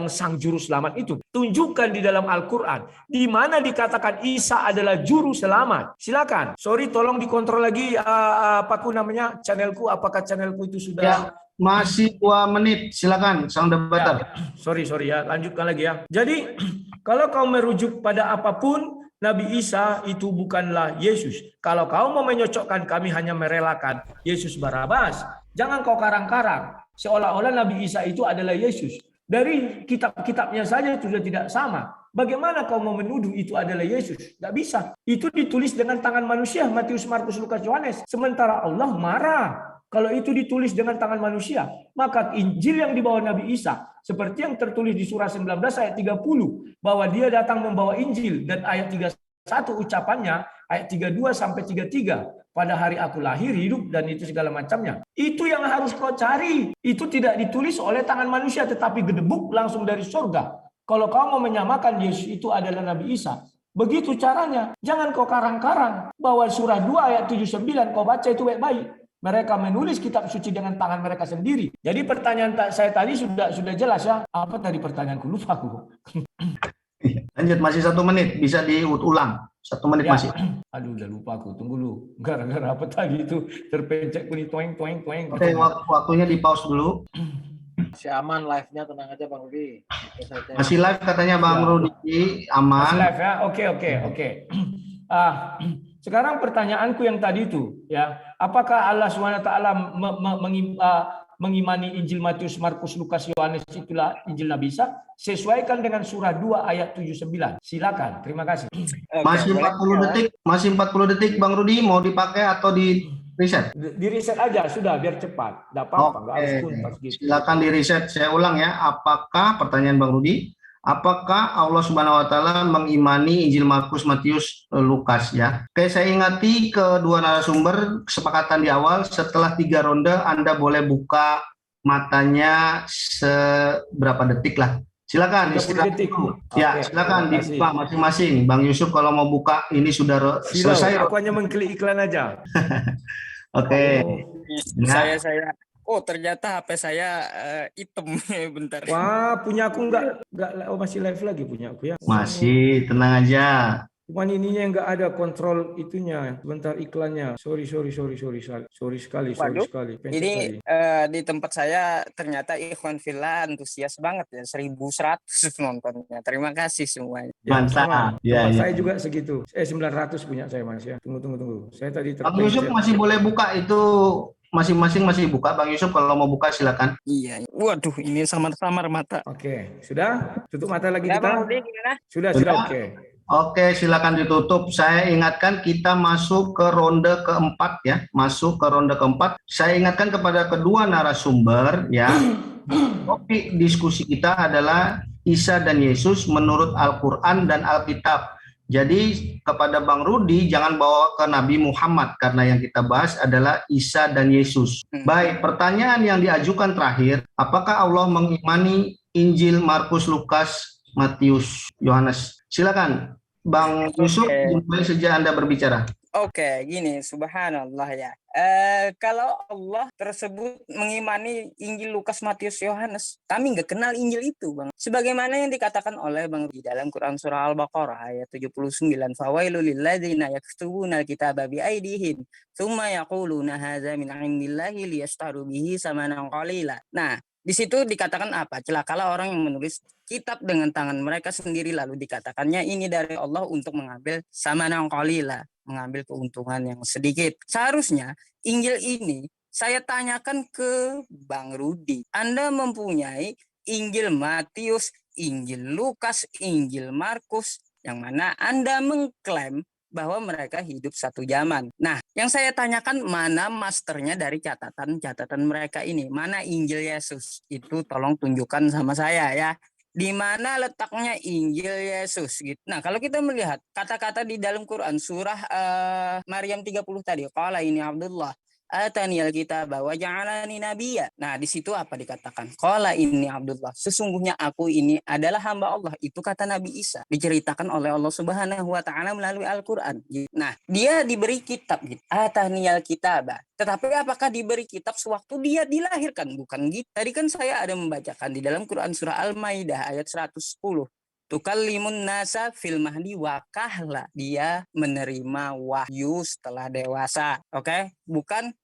sang juru selamat itu, tunjukkan di dalam Al-Qur'an di mana dikatakan Isa adalah juru selamat. Silakan. Sorry, tolong dikontrol lagi apaku namanya channelku, apakah channelku itu sudah ya. Masih 2 menit, silakan sang debater. Ya, sorry ya, lanjutkan lagi ya. Jadi kalau kau merujuk pada apapun, Nabi Isa itu bukanlah Yesus. Kalau kau mau menyocokkan, kami hanya merelakan Yesus Barabas. Jangan kau karang-karang, seolah-olah Nabi Isa itu adalah Yesus. Dari kitab-kitabnya saja sudah tidak sama. Bagaimana kau mau menuduh itu adalah Yesus? Tidak bisa. Itu ditulis dengan tangan manusia, Matius, Markus, Lukas, Yohanes. Sementara Allah marah kalau itu ditulis dengan tangan manusia. Maka Injil yang dibawa Nabi Isa, seperti yang tertulis di surah 19 ayat 30, bahwa dia datang membawa Injil, dan ayat 31 ucapannya, ayat 32 sampai 33, pada hari aku lahir, hidup, dan itu segala macamnya. Itu yang harus kau cari. Itu tidak ditulis oleh tangan manusia, tetapi gedebuk langsung dari surga. Kalau kau mau menyamakan Yesus itu adalah Nabi Isa, begitu caranya. Jangan kau karang-karang bahwa surah 2 ayat 79 kau baca itu baik-baik. Mereka menulis kitab suci dengan tangan mereka sendiri. Jadi pertanyaan saya tadi sudah jelas ya. Apa tadi pertanyaanku? Lupa aku. Lanjut, masih 1 menit. Bisa diulang. 1 menit ya. masih. Aduh, udah lupa aku. Tunggu dulu. Gara-gara apa tadi itu? Terpencet kuning toeng. Oke, waktunya di pause dulu. Masih aman live-nya, tenang aja Bang Rudi. Masih live katanya Bang Rudi, aman. Masih live ya. Oke. Sekarang pertanyaanku yang tadi itu, ya, apakah Allah SWT mengimani Injil Matius, Markus, Lukas, Yohanes itulah Injil Nabi Isa? Sesuaikan dengan surah 2 ayat 79. Silakan. Terima kasih. Masih 40 detik Bang Rudi, mau dipakai atau di reset? Di reset aja sudah, biar cepat. Enggak apa-apa, enggak harus tuntas gitu. Silakan di reset. Saya ulang ya. Apakah pertanyaan Bang Rudi? Apakah Allah Subhanahu wa taala mengimani Injil Markus, Matius, Lukas ya? Oke, saya ingati kedua narasumber kesepakatan di awal, setelah 3 ronde Anda boleh buka matanya seberapa detik lah. Silakan istirahat. Ya, silakan dibuka masing-masing. Bang Yusuf kalau mau buka ini sudah selesai. Aku hanya mengklik iklan aja. Oke. Saya Oh, ternyata HP saya hitam. Bentar. Wah, punya aku enggak, oh, masih live lagi punya aku ya. Masih, tenang aja. Cuman ininya enggak ada kontrol itunya. Sebentar iklannya. Sorry sekali. Waduh, Pencet ini tadi. di tempat saya ternyata Ikhwan Villa antusias banget ya, 1.100 nontonnya. Terima kasih semuanya. Ya, sama. Mantap. Ya, Tempat ya. saya juga segitu. 900 punya saya Mas ya. Tunggu. Saya tadi Bang Yusuf terpencet. masih boleh buka itu, masing-masing masih buka. Bang Yusuf kalau mau buka silakan. Iya, waduh, ini samar-samar mata. Oke, sudah? Tutup mata lagi Udah, kita? Bang Rudi, gimana? Sudah, Sudah? oke. Oke, silakan ditutup. Saya ingatkan kita masuk ke ronde keempat ya. Masuk ke ronde keempat. Saya ingatkan kepada kedua narasumber ya. Topik diskusi kita adalah Isa dan Yesus menurut Al-Quran dan Alkitab. Jadi kepada Bang Rudi jangan bawa ke Nabi Muhammad karena yang kita bahas adalah Isa dan Yesus. Baik, pertanyaan yang diajukan terakhir, apakah Allah mengimani Injil, Markus, Lukas, Matius, Yohanes? Silakan Bang Yusuf, dimulai sejak Anda berbicara. Oke, gini, subhanallah ya. Kalau Allah tersebut mengimani Injil, Lukas, Matius, Yohanes, kami nggak kenal Injil itu, Bang. Sebagaimana yang dikatakan oleh Bang di dalam Quran surah Al-Baqarah ayat 79, "Fawailul lilladzina yaktubuna al-kitaba biaydihim, tsumma yaquluna hadza min 'indillahi liyastaru bihi samanan qalila." Nah, di situ dikatakan apa? Celakalah orang yang menulis kitab dengan tangan mereka sendiri lalu dikatakannya ini dari Allah untuk mengambil samanan qalila, mengambil keuntungan yang sedikit. Seharusnya Injil ini saya tanyakan ke Bang Rudi. Anda mempunyai Injil Matius, Injil Lukas, Injil Markus, yang mana Anda mengklaim bahwa mereka hidup satu zaman. Nah, yang saya tanyakan mana masternya dari catatan-catatan mereka ini? Mana Injil Yesus? Itu tolong tunjukkan sama saya ya. Di mana letaknya Injil Yesus gitu. Nah, kalau kita melihat kata-kata di dalam Quran surah Maryam 30 tadi, qala ini Abdullah ataniyal kitaba wa ja'alani nabiyya. Nah, di situ apa dikatakan? Qala ini Abdullah, sesungguhnya aku ini adalah hamba Allah. Itu kata Nabi Isa, diceritakan oleh Allah Subhanahu wa taala melalui Al-Qur'an. Nah, dia diberi kitab gitu. Ataniyal kitaba. Tetapi apakah diberi kitab sewaktu dia dilahirkan? Bukan gitu. Tadi kan saya ada membacakan di dalam Quran surah Al-Maidah ayat 110. Tukallimun nasa fil mahdi wa kahla. Dia menerima wahyu setelah dewasa. Oke? Bukan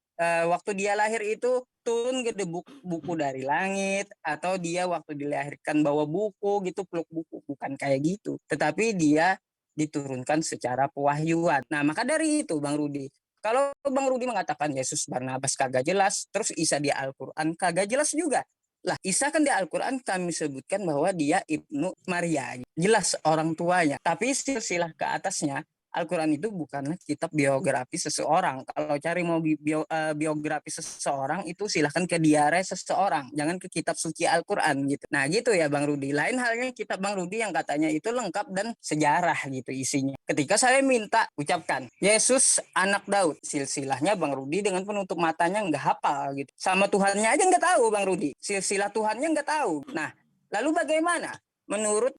waktu dia lahir itu turun gede buku dari langit, atau dia waktu dilahirkan bawa buku gitu, peluk buku. Bukan kayak gitu. Tetapi dia diturunkan secara pewahyuan. Nah, maka dari itu Bang Rudi, kalau Bang Rudi mengatakan Yesus Barnabas kagak jelas, terus Isa di Al-Quran kagak jelas juga. Lah, Isa kan di Al-Quran kami sebutkan bahwa dia Ibnu Maria. Jelas orang tuanya. Tapi silsilah ke atasnya, Al-Quran itu bukanlah kitab biografi seseorang. Kalau cari mau biografi seseorang, itu silahkan ke diare seseorang. Jangan ke kitab suci Al-Quran gitu. Nah gitu ya Bang Rudi. Lain halnya kitab Bang Rudi yang katanya itu lengkap dan sejarah gitu isinya. Ketika saya minta ucapkan Yesus anak Daud, silsilahnya Bang Rudi dengan penutup matanya nggak hafal gitu. Sama Tuhannya aja nggak tahu Bang Rudi. Silsilah Tuhannya nggak tahu. Nah, lalu bagaimana? Menurut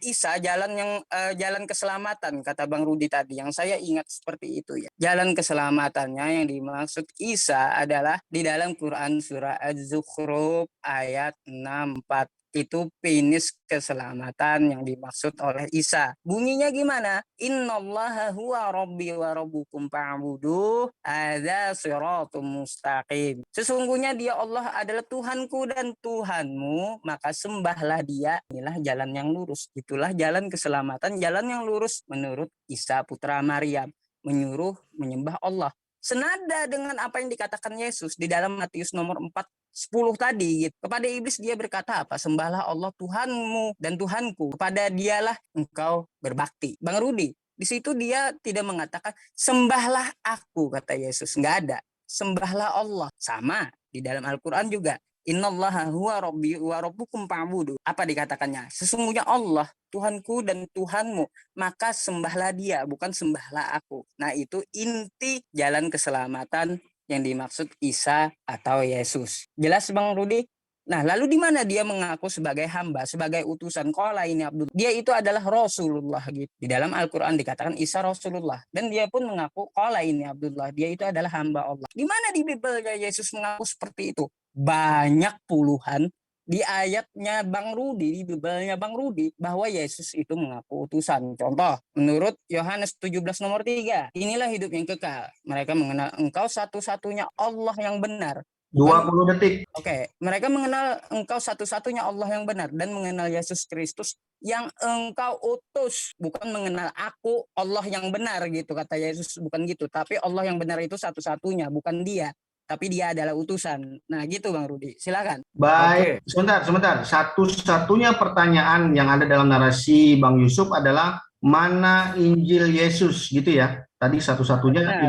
Isa jalan keselamatan kata Bang Rudi tadi yang saya ingat seperti itu ya. Jalan keselamatannya yang dimaksud Isa adalah di dalam Quran surah Az-Zukhruf ayat 64. Itu finish keselamatan yang dimaksud oleh Isa. Bunyinya gimana? Innallaha huwa rabbi wa rabbukum fa'buduh hadza shiratum mustaqim. Sesungguhnya dia Allah adalah Tuhanku dan Tuhanmu, maka sembahlah dia. Inilah jalan yang lurus. Itulah jalan keselamatan, jalan yang lurus menurut Isa putra Maryam, menyuruh menyembah Allah. Senada dengan apa yang dikatakan Yesus di dalam Matius nomor 4:10 tadi gitu. Kepada iblis dia berkata apa? Sembahlah Allah Tuhanmu dan Tuhanku. Kepada dialah engkau berbakti. Bang Rudi, di situ dia tidak mengatakan sembahlah aku kata Yesus. Enggak ada. Sembahlah Allah. Sama di dalam Al-Qur'an juga. Innallaha huwa rabbi wa rabbukum fa'budu. Apa dikatakannya? Sesungguhnya Allah Tuhanku dan Tuhanmu, maka sembahlah dia, bukan sembahlah aku. Nah, itu inti jalan keselamatan yang dimaksud Isa atau Yesus. Jelas Bang Rudi? Nah, lalu di mana dia mengaku sebagai hamba, sebagai utusan? Qala ini Abdul. Dia itu adalah Rasulullah gitu. Di dalam Al-Qur'an dikatakan Isa Rasulullah, dan dia pun mengaku qala ini Abdullah. Dia itu adalah hamba Allah. Di mana di Bibelnya Yesus mengaku seperti itu? Banyak puluhan di ayatnya Bang Rudi, di Bibelnya Bang Rudi, bahwa Yesus itu mengaku utusan. Contoh, menurut Yohanes 17 nomor 3, inilah hidup yang kekal. Mereka mengenal engkau satu-satunya Allah yang benar. 20 detik. Oke, mereka mengenal engkau satu-satunya Allah yang benar dan mengenal Yesus Kristus yang engkau utus. Bukan mengenal aku Allah yang benar gitu, kata Yesus, bukan gitu. Tapi Allah yang benar itu satu-satunya, bukan dia. Tapi dia adalah utusan. Nah gitu Bang Rudi, silakan. Baik, sebentar. Satu-satunya pertanyaan yang ada dalam narasi Bang Yusuf adalah mana Injil Yesus gitu ya. Tadi satu-satunya.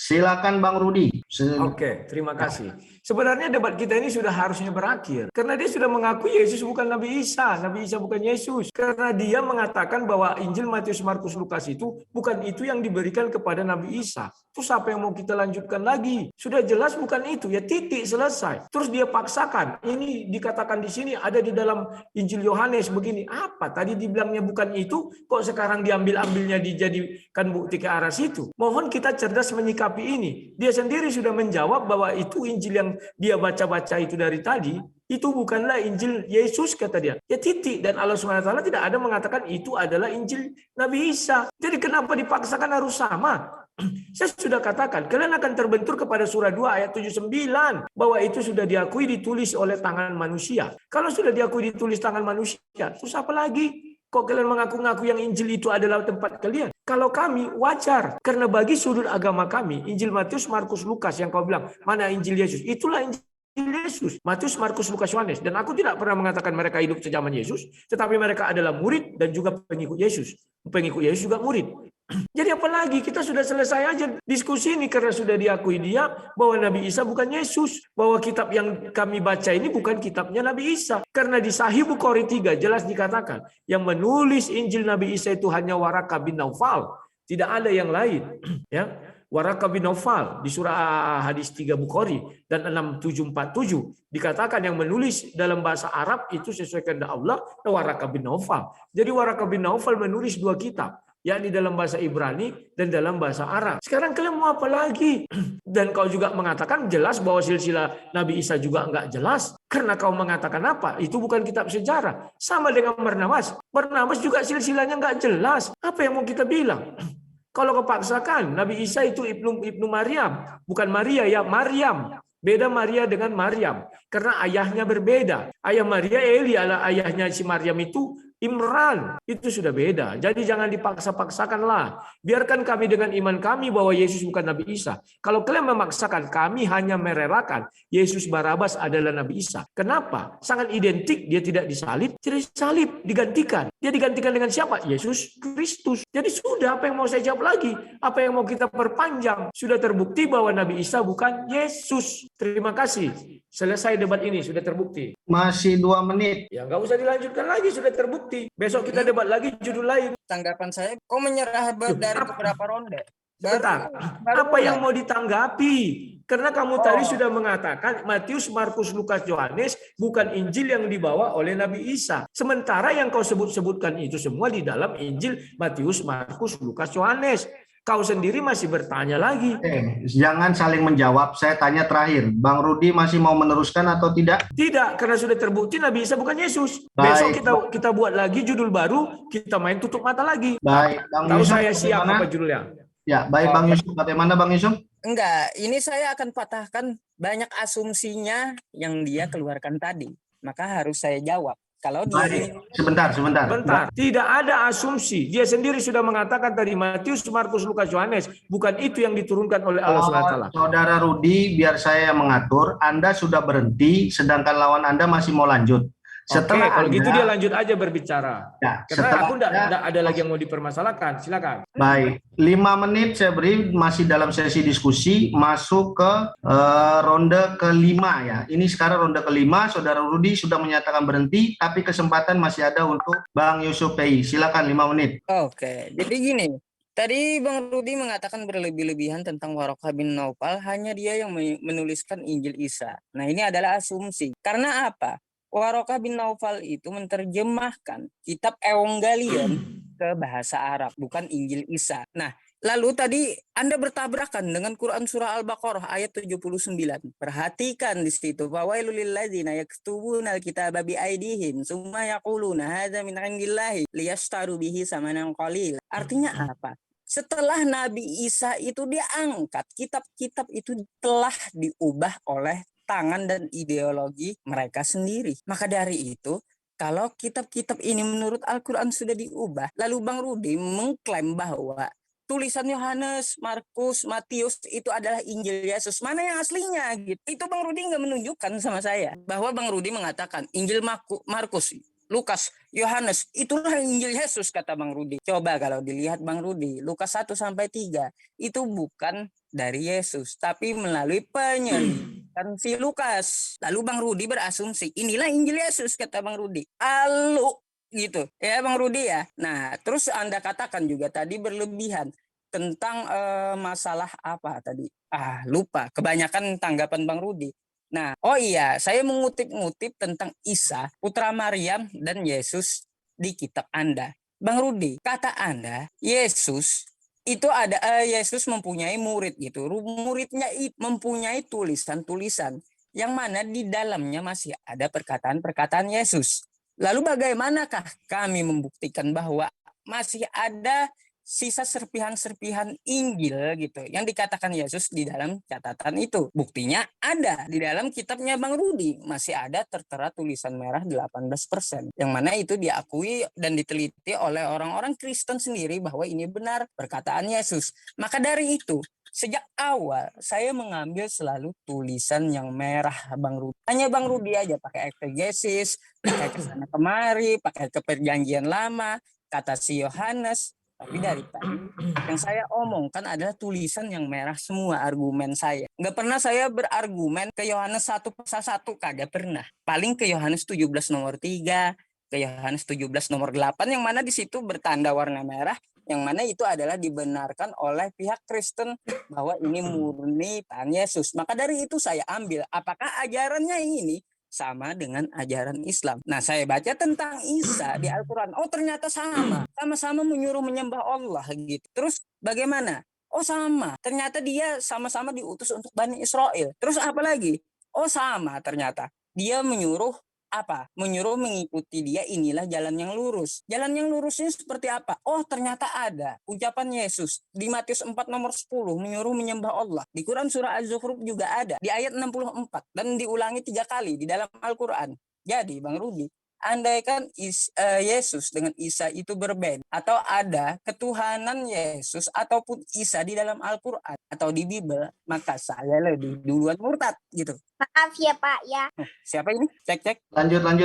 Silakan Bang Rudi. Oke, terima kasih. Sebenarnya debat kita ini sudah harusnya berakhir. Karena dia sudah mengakui Yesus bukan Nabi Isa. Nabi Isa bukan Yesus. Karena dia mengatakan bahwa Injil Matius, Markus, Lukas itu bukan itu yang diberikan kepada Nabi Isa. Terus apa yang mau kita lanjutkan lagi? Sudah jelas bukan itu. Ya titik, selesai. Terus dia paksakan. Ini dikatakan di sini ada di dalam Injil Yohanes begini. Apa? Tadi dibilangnya bukan itu. Kok sekarang diambil-ambilnya dijadikan bukti ke arah situ? Mohon kita cerdas menyikapi ini. Dia sendiri sudah menjawab bahwa itu Injil yang dia baca-baca itu dari tadi, itu bukanlah Injil Yesus, kata dia. Ya titik. Dan Allah SWT tidak ada mengatakan itu adalah Injil Nabi Isa. Jadi kenapa dipaksakan harus sama? Saya sudah katakan, kalian akan terbentur kepada surah 2 ayat 79 bahwa itu sudah diakui ditulis oleh tangan manusia. Kalau sudah diakui ditulis tangan manusia, terus apa lagi? Kok kalian mengaku-ngaku yang Injil itu adalah tempat kalian? Kalau kami wajar, karena bagi sudut agama kami, Injil Matius, Markus, Lukas yang kau bilang, mana Injil Yesus? Itulah Injil Yesus. Matius, Markus, Lukas, Yohanes. Dan aku tidak pernah mengatakan mereka hidup sejaman Yesus, tetapi mereka adalah murid dan juga pengikut Yesus. Pengikut Yesus juga murid. Jadi apalagi kita sudah selesai aja diskusi ini karena sudah diakui dia bahwa Nabi Isa bukan Yesus, bahwa kitab yang kami baca ini bukan kitabnya Nabi Isa. Karena di Sahih Bukhari 3 jelas dikatakan yang menulis Injil Nabi Isa itu hanya Waraka bin Naufal, tidak ada yang lain. Ya, Waraka bin Naufal di surah hadis 3 Bukhari dan 6747 dikatakan yang menulis dalam bahasa Arab itu sesuai kehendak Allah Waraka bin Naufal. Jadi Waraka bin Naufal menulis 2 kitab, yakni dalam bahasa Ibrani dan dalam bahasa Arab. Sekarang kalian mau apa lagi? Dan kau juga mengatakan jelas bahwa silsilah Nabi Isa juga enggak jelas. Karena kau mengatakan apa? Itu bukan kitab sejarah. Sama dengan Barnabas. Barnabas juga silsilahnya enggak jelas. Apa yang mau kita bilang? Kalau kau paksakan, Nabi Isa itu Ibnu Maryam. Bukan Maria ya, Maryam. Beda Maria dengan Maryam. Karena ayahnya berbeda. Ayah Maria, Eli, ayahnya si Maryam itu Imran, itu sudah beda. Jadi jangan dipaksa-paksakanlah. Biarkan kami dengan iman kami bahwa Yesus bukan Nabi Isa. Kalau kalian memaksakan, kami hanya merelakan Yesus Barabas adalah Nabi Isa. Kenapa? Sangat identik, dia tidak disalib, tidak disalib, digantikan. Dia digantikan dengan siapa? Yesus Kristus. Jadi sudah, apa yang mau saya jawab lagi? Apa yang mau kita perpanjang? Sudah terbukti bahwa Nabi Isa bukan Yesus. Terima kasih. Selesai debat ini, sudah terbukti. Masih 2 menit. Ya nggak usah dilanjutkan lagi, sudah terbukti. Besok kita debat lagi judul lain. Tanggapan saya, kau menyerah dari beberapa ronde. Sebentar, apa yang mau ditanggapi? Karena kamu tadi sudah mengatakan Matius, Markus, Lukas, Yohanes bukan Injil yang dibawa oleh Nabi Isa. Sementara yang kau sebut-sebutkan itu semua di dalam Injil Matius, Markus, Lukas, Yohanes. Kau sendiri masih bertanya lagi. Jangan saling menjawab. Saya tanya terakhir. Bang Rudi masih mau meneruskan atau tidak? Tidak, karena sudah terbukti Nabi Isa bukan Yesus. Baik. Besok kita buat lagi judul baru, kita main tutup mata lagi. Baik, Bang Tahu Yusuf, saya siap bagaimana? apa judulnya? Ya, baik Bang Yusuf. Bagaimana Bang Yusuf? Enggak, ini saya akan patahkan banyak asumsinya yang dia keluarkan tadi. Maka harus saya jawab. Kalau dia Sebentar. Tidak ada asumsi. Dia sendiri sudah mengatakan tadi Matius, Markus, Lukas, Yohanes bukan itu yang diturunkan oleh Allah SWT. Saudara Rudi, biar saya yang mengatur. Anda sudah berhenti, sedangkan lawan Anda masih mau lanjut. Setelah kalau gitu dia lanjut aja berbicara. Ya, Karena aku enggak ada lagi yang mau dipermasalahkan. Silakan. Baik, 5 menit saya beri, masih dalam sesi diskusi, masuk ke ronde kelima ya. Ini sekarang ronde kelima, Saudara Rudi sudah menyatakan berhenti, tapi kesempatan masih ada untuk Bang Yusuf Pei. Silakan 5 menit. Oke, jadi gini. Tadi Bang Rudi mengatakan berlebih-lebihan tentang Warokah bin Naufal, hanya dia yang menuliskan Injil Isa. Nah, ini adalah asumsi. Karena apa? Warokah bin Naufal itu menerjemahkan kitab Evangelion ke bahasa Arab, bukan Injil Isa. Nah, lalu tadi Anda bertabrakan dengan Quran surah Al-Baqarah ayat 79. Perhatikan di situ, fawailul lilladzina yaktubuna alkitaba biaidihim summa yaquluna hadza min indillahi liyashtaru bihi samanan qalil. Artinya apa? Setelah Nabi Isa itu diangkat, kitab-kitab itu telah diubah oleh tangan dan ideologi mereka sendiri. Maka dari itu, kalau kitab-kitab ini menurut Al-Quran sudah diubah, lalu Bang Rudi mengklaim bahwa tulisan Yohanes, Markus, Matius itu adalah Injil Yesus. Mana yang aslinya gitu? Itu Bang Rudi nggak menunjukkan sama saya. Bahwa Bang Rudi mengatakan Injil Markus, Lukas, Yohanes, itulah Injil Yesus kata Bang Rudi. Coba kalau dilihat Bang Rudi, Lukas 1-3 itu bukan dari Yesus, tapi melalui penyelidikan si Lukas. Lalu Bang Rudi berasumsi, inilah Injil Yesus kata Bang Rudi. Lalu gitu ya Bang Rudi ya. Nah, terus Anda katakan juga tadi berlebihan tentang masalah apa tadi? Lupa. Kebanyakan tanggapan Bang Rudi. Nah, oh iya, saya mengutip-ngutip tentang Isa, putra Maryam dan Yesus di kitab Anda. Bang Rudi, kata Anda, Yesus itu Yesus mempunyai murid gitu. Muridnya mempunyai tulisan-tulisan yang mana di dalamnya masih ada perkataan-perkataan Yesus. Lalu bagaimanakah kami membuktikan bahwa masih ada sisa serpihan-serpihan Injil gitu yang dikatakan Yesus di dalam catatan itu? Buktinya ada di dalam kitabnya Bang Rudi, masih ada tertera tulisan merah 18%, yang mana itu diakui dan diteliti oleh orang-orang Kristen sendiri bahwa ini benar perkataan Yesus. Maka dari itu, sejak awal saya mengambil selalu tulisan yang merah Bang Rudi. Hanya Bang Rudi aja pakai eksegesis, pakai kesana kemari, pakai ke perjanjian lama, kata si Yohanes. Tapi dari tadi yang saya omongkan adalah tulisan yang merah semua argumen saya. Nggak pernah saya berargumen ke Yohanes 1:1, kagak pernah. Paling ke Yohanes 17 nomor 3, ke Yohanes 17 nomor 8, yang mana di situ bertanda warna merah, yang mana itu adalah dibenarkan oleh pihak Kristen bahwa ini murni Tuhan Yesus. Maka dari itu saya ambil, apakah ajarannya ini sama dengan ajaran Islam. Nah, saya baca tentang Isa di Al-Quran. Oh, ternyata sama-sama menyuruh menyembah Allah gitu. Terus bagaimana? Oh, sama. Ternyata dia sama-sama diutus untuk Bani Israel. Terus apa lagi? Oh, sama ternyata. Dia menyuruh apa? Menyuruh mengikuti dia, inilah jalan yang lurus. Jalan yang lurusnya seperti apa? Oh, ternyata ada ucapan Yesus di Matius 4 nomor 10 menyuruh menyembah Allah. Di Quran surah Az-Zukhruf juga ada di ayat 64 dan diulangi 3 kali di dalam Al-Quran. Jadi Bang Rudi, andaikan Yesus dengan Isa itu berbeda, atau ada ketuhanan Yesus ataupun Isa di dalam Al-Quran atau di Bible, maka saya lebih duluan murtad gitu. Maaf ya Pak ya. Siapa ini? Cek. Lanjut Bang.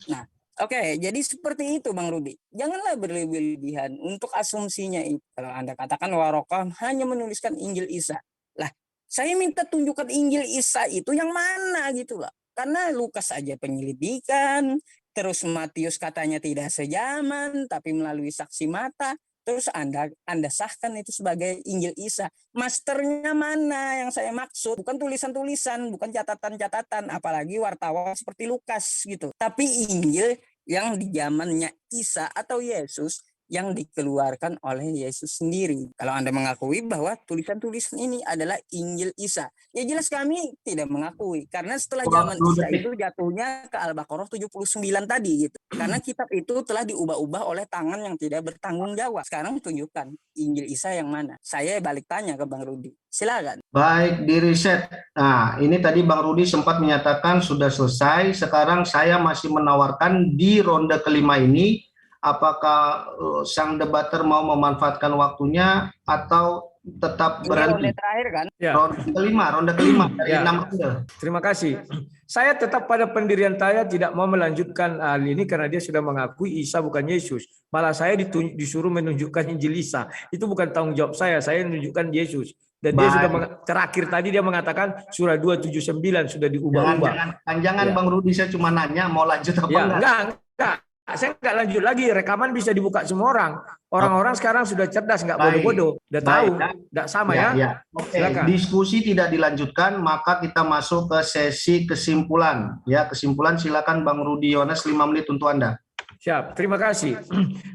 Nah, oke, jadi seperti itu Bang Rudi. Janganlah berlebih-lebihan untuk asumsinya itu. Kalau Anda katakan Warokah hanya menuliskan Injil Isa. Lah, saya minta tunjukkan Injil Isa itu yang mana gitu lah. Karena Lukas aja penyelidikan, terus Matius katanya tidak sejaman, tapi melalui saksi mata. Terus Anda sahkan itu sebagai Injil Isa. Masternya mana yang saya maksud? Bukan tulisan-tulisan, bukan catatan-catatan, apalagi wartawan seperti Lukas gitu. Tapi Injil yang di zamannya Isa atau Yesus yang dikeluarkan oleh Yesus sendiri. Kalau Anda mengakui bahwa tulisan-tulisan ini adalah Injil Isa, ya jelas kami tidak mengakui. Karena setelah zaman Isa itu jatuhnya ke Al-Baqarah 79 tadi gitu. Karena kitab itu telah diubah-ubah oleh tangan yang tidak bertanggung jawab. Sekarang tunjukkan Injil Isa yang mana. Saya balik tanya ke Bang Rudi. Silakan. Baik, di riset. Nah, ini tadi Bang Rudi sempat menyatakan sudah selesai. Sekarang saya masih menawarkan di ronde kelima ini, apakah sang debater mau memanfaatkan waktunya atau tetap berhenti? Ronde terakhir kan? Ya. Ronde kelima dari 6 ronde. Terima kasih. Saya tetap pada pendirian saya, tidak mau melanjutkan hal ini karena dia sudah mengakui Isa bukan Yesus. Malah saya disuruh menunjukkan Injil Isa. Itu bukan tanggung jawab saya menunjukkan Yesus. Dan dia sudah terakhir tadi dia mengatakan surah 279 sudah diubah-ubah. Jangan ya. Bang Rudi, saya cuma nanya mau lanjut apa ya, enggak. Enggak. saya nggak lanjut lagi. Rekaman bisa dibuka semua orang. Orang-orang sekarang sudah cerdas, nggak bodoh-bodoh. Udah tahu, nggak sama ya. Oke, Silakan. diskusi tidak dilanjutkan, maka kita masuk ke sesi kesimpulan. Ya, kesimpulan silakan Bang Rudi Yones 5 menit untuk Anda. Siap, terima kasih.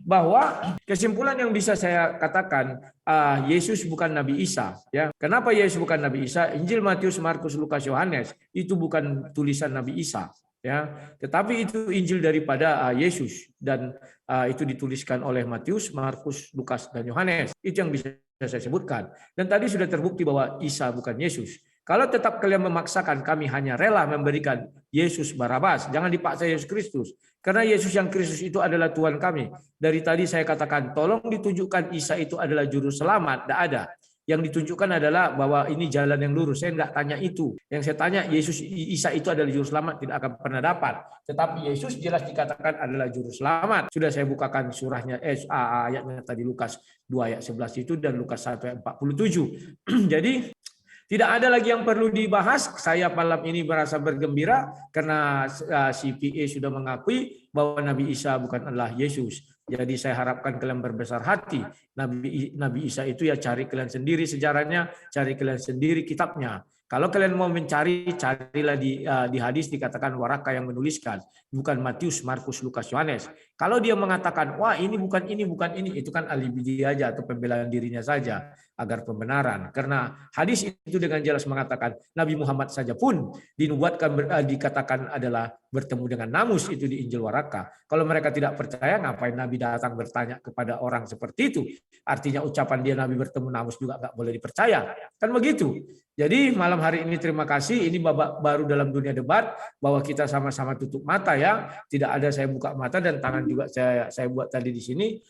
Bahwa kesimpulan yang bisa saya katakan, Yesus bukan Nabi Isa. Ya, kenapa Yesus bukan Nabi Isa? Injil Matius, Markus, Lukas, Yohanes itu bukan tulisan Nabi Isa. Ya, tetapi itu Injil daripada Yesus dan itu dituliskan oleh Matius, Markus, Lukas, dan Yohanes. Itu yang bisa saya sebutkan. Dan tadi sudah terbukti bahwa Isa bukan Yesus. Kalau tetap kalian memaksakan, kami hanya rela memberikan Yesus Barabas. Jangan dipaksa Yesus Kristus. Karena Yesus yang Kristus itu adalah Tuhan kami. Dari tadi saya katakan, tolong ditunjukkan Isa itu adalah juru selamat. Tidak ada. Yang ditunjukkan adalah bahwa ini jalan yang lurus. Saya enggak tanya itu. Yang saya tanya, Yesus Isa itu adalah juru selamat, tidak akan pernah dapat. Tetapi Yesus jelas dikatakan adalah juru selamat. Sudah saya bukakan surahnya, ayatnya tadi Lukas 2 ayat 11 itu dan Lukas 1 ayat 47. Jadi tidak ada lagi yang perlu dibahas. Saya malam ini merasa bergembira karena si PA sudah mengakui bahwa Nabi Isa bukan adalah Yesus. Jadi saya harapkan kalian berbesar hati. Nabi Isa itu ya cari kalian sendiri sejarahnya, cari kalian sendiri kitabnya. Kalau kalian mau mencari, carilah di hadis dikatakan Waraka yang menuliskan, bukan Matius, Markus, Lukas, Yohanes. Kalau dia mengatakan, wah ini, itu kan alibi dia aja atau pembelaan dirinya saja agar pembenaran. Karena hadis itu dengan jelas mengatakan Nabi Muhammad saja pun dinubuatkan dikatakan adalah bertemu dengan namus itu di Injil Waraka. Kalau mereka tidak percaya, ngapain Nabi datang bertanya kepada orang seperti itu? Artinya ucapan dia Nabi bertemu namus juga nggak boleh dipercaya. Kan begitu. Jadi malam hari ini terima kasih. Ini babak baru dalam dunia debat bahwa kita sama-sama tutup mata ya. Tidak ada saya buka mata dan tangan juga saya buat tadi di sini.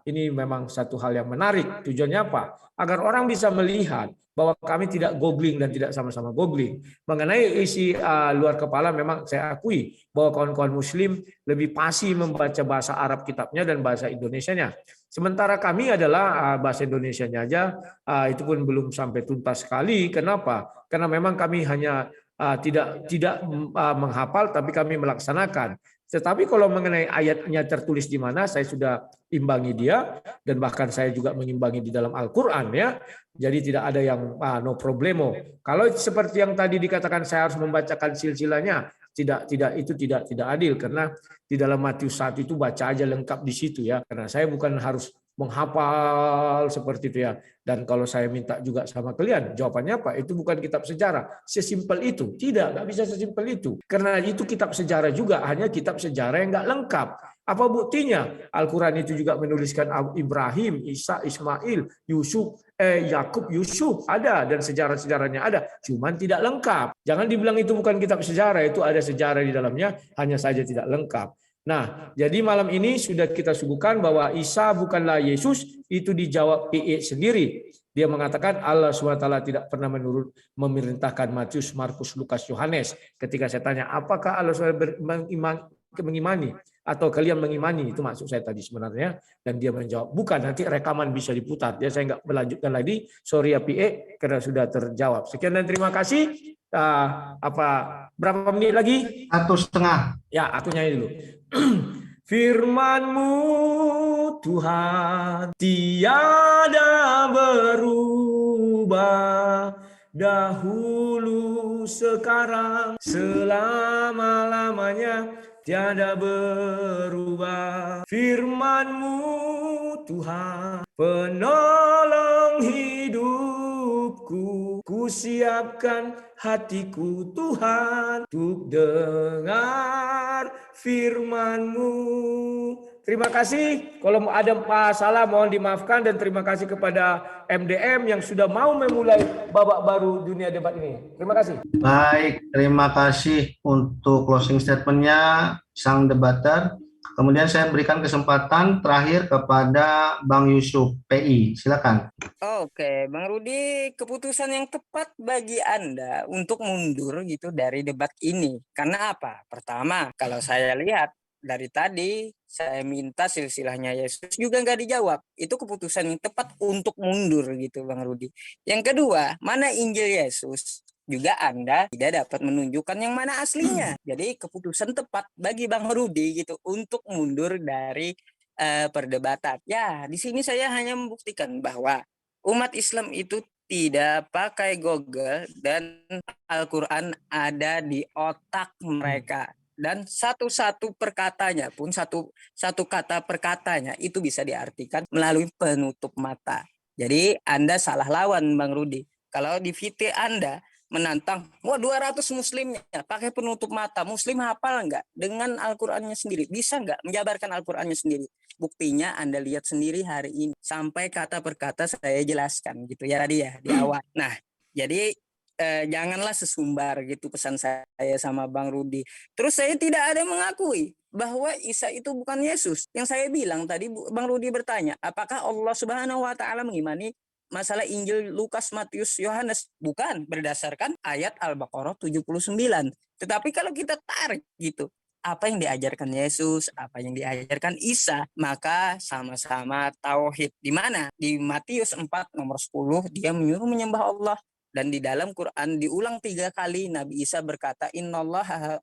Ini memang satu hal yang menarik. Tujuannya apa? Agar orang bisa melihat bahwa kami tidak googling dan tidak sama-sama googling. Mengenai isi luar kepala memang saya akui bahwa kawan-kawan muslim lebih pasti membaca bahasa Arab kitabnya dan bahasa Indonesianya. Sementara kami adalah bahasa Indonesianya aja itu pun belum sampai tuntas sekali. Kenapa? Karena memang kami hanya tidak menghafal tapi kami melaksanakan. Tetapi kalau mengenai ayatnya tertulis di mana, saya sudah imbangi dia dan bahkan saya juga mengimbangi di dalam Al-Qur'an ya. Jadi tidak ada yang no problemo. Kalau seperti yang tadi dikatakan saya harus membacakan silsilahnya, tidak adil karena di dalam Matius 1 itu baca aja lengkap di situ ya. Karena saya bukan harus menghafal seperti itu ya. Dan kalau saya minta juga sama kalian, jawabannya apa? Itu bukan kitab sejarah. Sesimpel itu. Tidak, nggak bisa sesimpel itu. Karena itu kitab sejarah juga, hanya kitab sejarah yang nggak lengkap. Apa buktinya? Al-Quran itu juga menuliskan Ibrahim, Isa, Ismail, Yusuf, Yakub, Yusuf ada dan sejarah-sejarahnya ada, cuman tidak lengkap. Jangan dibilang itu bukan kitab sejarah, itu ada sejarah di dalamnya, hanya saja tidak lengkap. Nah, jadi malam ini sudah kita suguhkan bahwa Isa bukanlah Yesus, itu dijawab PE sendiri. Dia mengatakan Allah SWT tidak pernah memerintahkan Matius, Markus, Lukas, Yohanes. Ketika saya tanya, apakah Allah SWT mengimani atau kalian mengimani, itu maksud saya tadi sebenarnya, dan dia menjawab bukan. Nanti rekaman bisa diputar ya, saya nggak melanjutkan lagi, sorry ya PE karena sudah terjawab. Sekian dan terima kasih. Berapa menit lagi? 1,5. Ya, aku nyanyi dulu. Firman-Mu Tuhan tiada berubah, dahulu, sekarang, selama-lamanya tiada berubah. Firman-Mu Tuhan penolong hidupku, ku siapkan hatiku Tuhan untuk dengar firman-Mu. Terima kasih. Kalau ada masalah mohon dimaafkan dan terima kasih kepada MDM yang sudah mau memulai babak baru dunia debat ini. Terima kasih. Baik, terima kasih untuk closing statement-nya sang debater. Kemudian saya berikan kesempatan terakhir kepada Bang Yusuf PI. Silakan. Oke, Bang Rudi, keputusan yang tepat bagi Anda untuk mundur gitu dari debat ini. Karena apa? Pertama, kalau saya lihat dari tadi saya minta silsilahnya Yesus juga nggak dijawab. Itu keputusan yang tepat untuk mundur gitu, Bang Rudi. Yang kedua, mana Injil Yesus? juga Anda tidak dapat menunjukkan yang mana aslinya. Jadi keputusan tepat bagi Bang Rudi gitu untuk mundur dari perdebatan. Ya, di sini saya hanya membuktikan bahwa umat Islam itu tidak pakai Google dan Al-Quran ada di otak mereka. Dan satu-satu perkatanya pun, satu kata perkatanya itu bisa diartikan melalui penutup mata. Jadi Anda salah lawan Bang Rudi. Kalau di VT Anda menantang, 200 muslimnya pakai penutup mata, muslim hafal enggak dengan Al-Qur'annya sendiri? Bisa enggak menjabarkan Al-Qur'annya sendiri? Buktinya Anda lihat sendiri hari ini. Sampai kata per kata saya jelaskan gitu ya tadi ya di awal. Nah, jadi janganlah sesumbar gitu pesan saya sama Bang Rudi. Terus saya tidak ada mengakui bahwa Isa itu bukan Yesus. Yang saya bilang tadi Bang Rudi bertanya, apakah Allah Subhanahu wa taala mengimani masalah Injil Lukas, Matius, Yohanes? Bukan, berdasarkan ayat Al-Baqarah 79. Tetapi kalau kita tarik gitu, apa yang diajarkan Yesus, apa yang diajarkan Isa, maka sama-sama tauhid. Di mana? Di Matius 4 nomor 10 dia menyuruh menyembah Allah. Dan di dalam Quran diulang 3 kali Nabi Isa berkata, Innallaha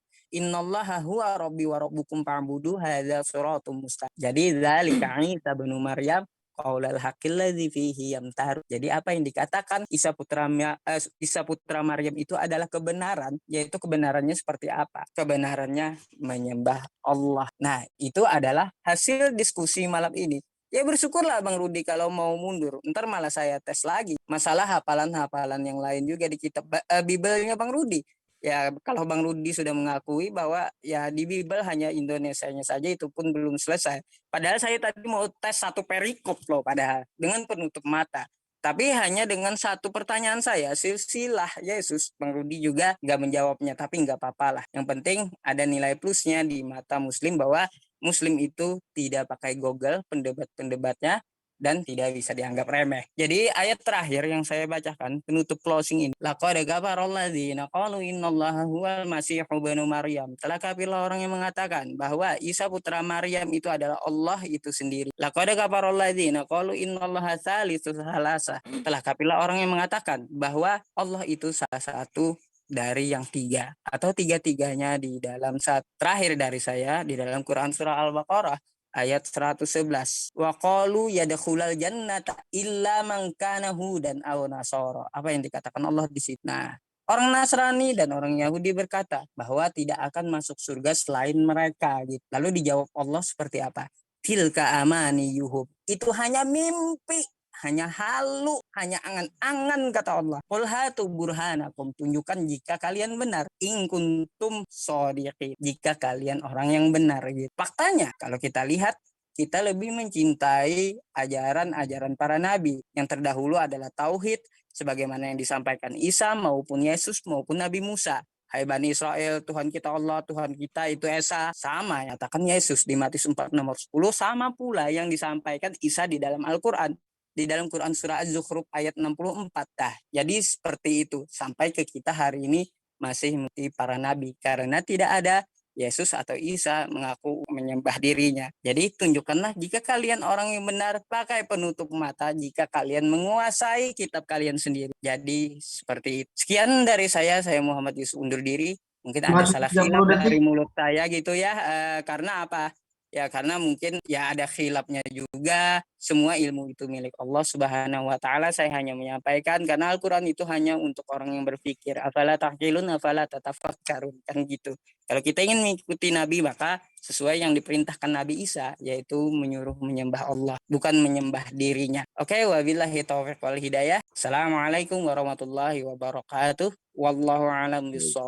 huwa rabbi wa rabbukum fa'budu hadza shiratum mustaqim. Jadi zalika Isa bin Maryam qaulal haqqil ladzi fihi yamtaru. Jadi apa yang dikatakan Isa putra Maryam itu adalah kebenaran, yaitu kebenarannya seperti apa? Kebenarannya menyembah Allah. Nah, itu adalah hasil diskusi malam ini. Ya bersyukurlah Bang Rudi kalau mau mundur. Ntar malah saya tes lagi. Masalah hafalan-hafalan yang lain juga di kitab Bibelnya Bang Rudi. Ya kalau Bang Rudi sudah mengakui bahwa ya di Bibel hanya Indonesianya saja itu pun belum selesai. Padahal saya tadi mau tes satu perikop loh padahal dengan penutup mata. Tapi hanya dengan satu pertanyaan saya, silsilah Yesus, Bang Rudi juga nggak menjawabnya, tapi nggak apa-apa lah. Yang penting ada nilai plusnya di mata Muslim bahwa Muslim itu tidak pakai Google pendebat-pendebatnya dan tidak bisa dianggap remeh. Jadi ayat terakhir yang saya bacakan penutup closing ini. Laqad kafaralladzina qalu innallaha huwal masihu ibnu Maryam. Telah kafirlah orang yang mengatakan bahwa Isa putra Maryam itu adalah Allah itu sendiri. Laqad kafaralladzina qalu innallaha tsalitsu tsalasa. Telah kafirlah orang yang mengatakan bahwa Allah itu salah satu dari yang tiga atau tiga-tiganya di dalam saat terakhir dari saya di dalam Quran surah Al-Baqarah ayat 111. Wa qalu yadkhulal jannata illa man kana hudan aw nasara. Apa yang dikatakan Allah di situ? Nah, orang Nasrani dan orang Yahudi berkata bahwa tidak akan masuk surga selain mereka gitu. Lalu dijawab Allah seperti apa? Tilka amaniyuhum. Itu hanya mimpi, hanya halu, hanya angan-angan kata Allah. Qul hatu burhanakum, tunjukkan jika kalian benar. In kuntum shodiqin, jika kalian orang yang benar gitu. Faktanya kalau kita lihat kita lebih mencintai ajaran-ajaran para nabi. Yang terdahulu adalah tauhid sebagaimana yang disampaikan Isa maupun Yesus maupun Nabi Musa. Hai Bani Israel, Tuhan kita Allah, Tuhan kita itu Esa. Sama nyatakan Yesus di Matius 4 nomor 10, sama pula yang disampaikan Isa di dalam Al-Quran. Di dalam Quran surah Az-Zukhruf ayat 64. Jadi seperti itu sampai ke kita hari ini masih mengikuti para nabi karena tidak ada Yesus atau Isa mengaku menyembah dirinya. Jadi tunjukkanlah jika kalian orang yang benar, pakai penutup mata jika kalian menguasai kitab kalian sendiri. Jadi seperti itu. Sekian dari saya Muhammad Yusuf undur diri. Mungkin ada salah khilaf dari mulut saya gitu ya. Karena apa? Ya karena mungkin ya ada khilafnya juga. Semua ilmu itu milik Allah Subhanahu wa taala. Saya hanya menyampaikan karena Al-Qur'an itu hanya untuk orang yang berpikir. Afala taqilun afala tatafakkarun, kan gitu. Kalau kita ingin mengikuti Nabi maka sesuai yang diperintahkan Nabi Isa yaitu menyuruh menyembah Allah, bukan menyembah dirinya. Oke, wabillahi taufiq wal hidayah. Assalamualaikum warahmatullahi wabarakatuh. Wallahu a'lam bishawab.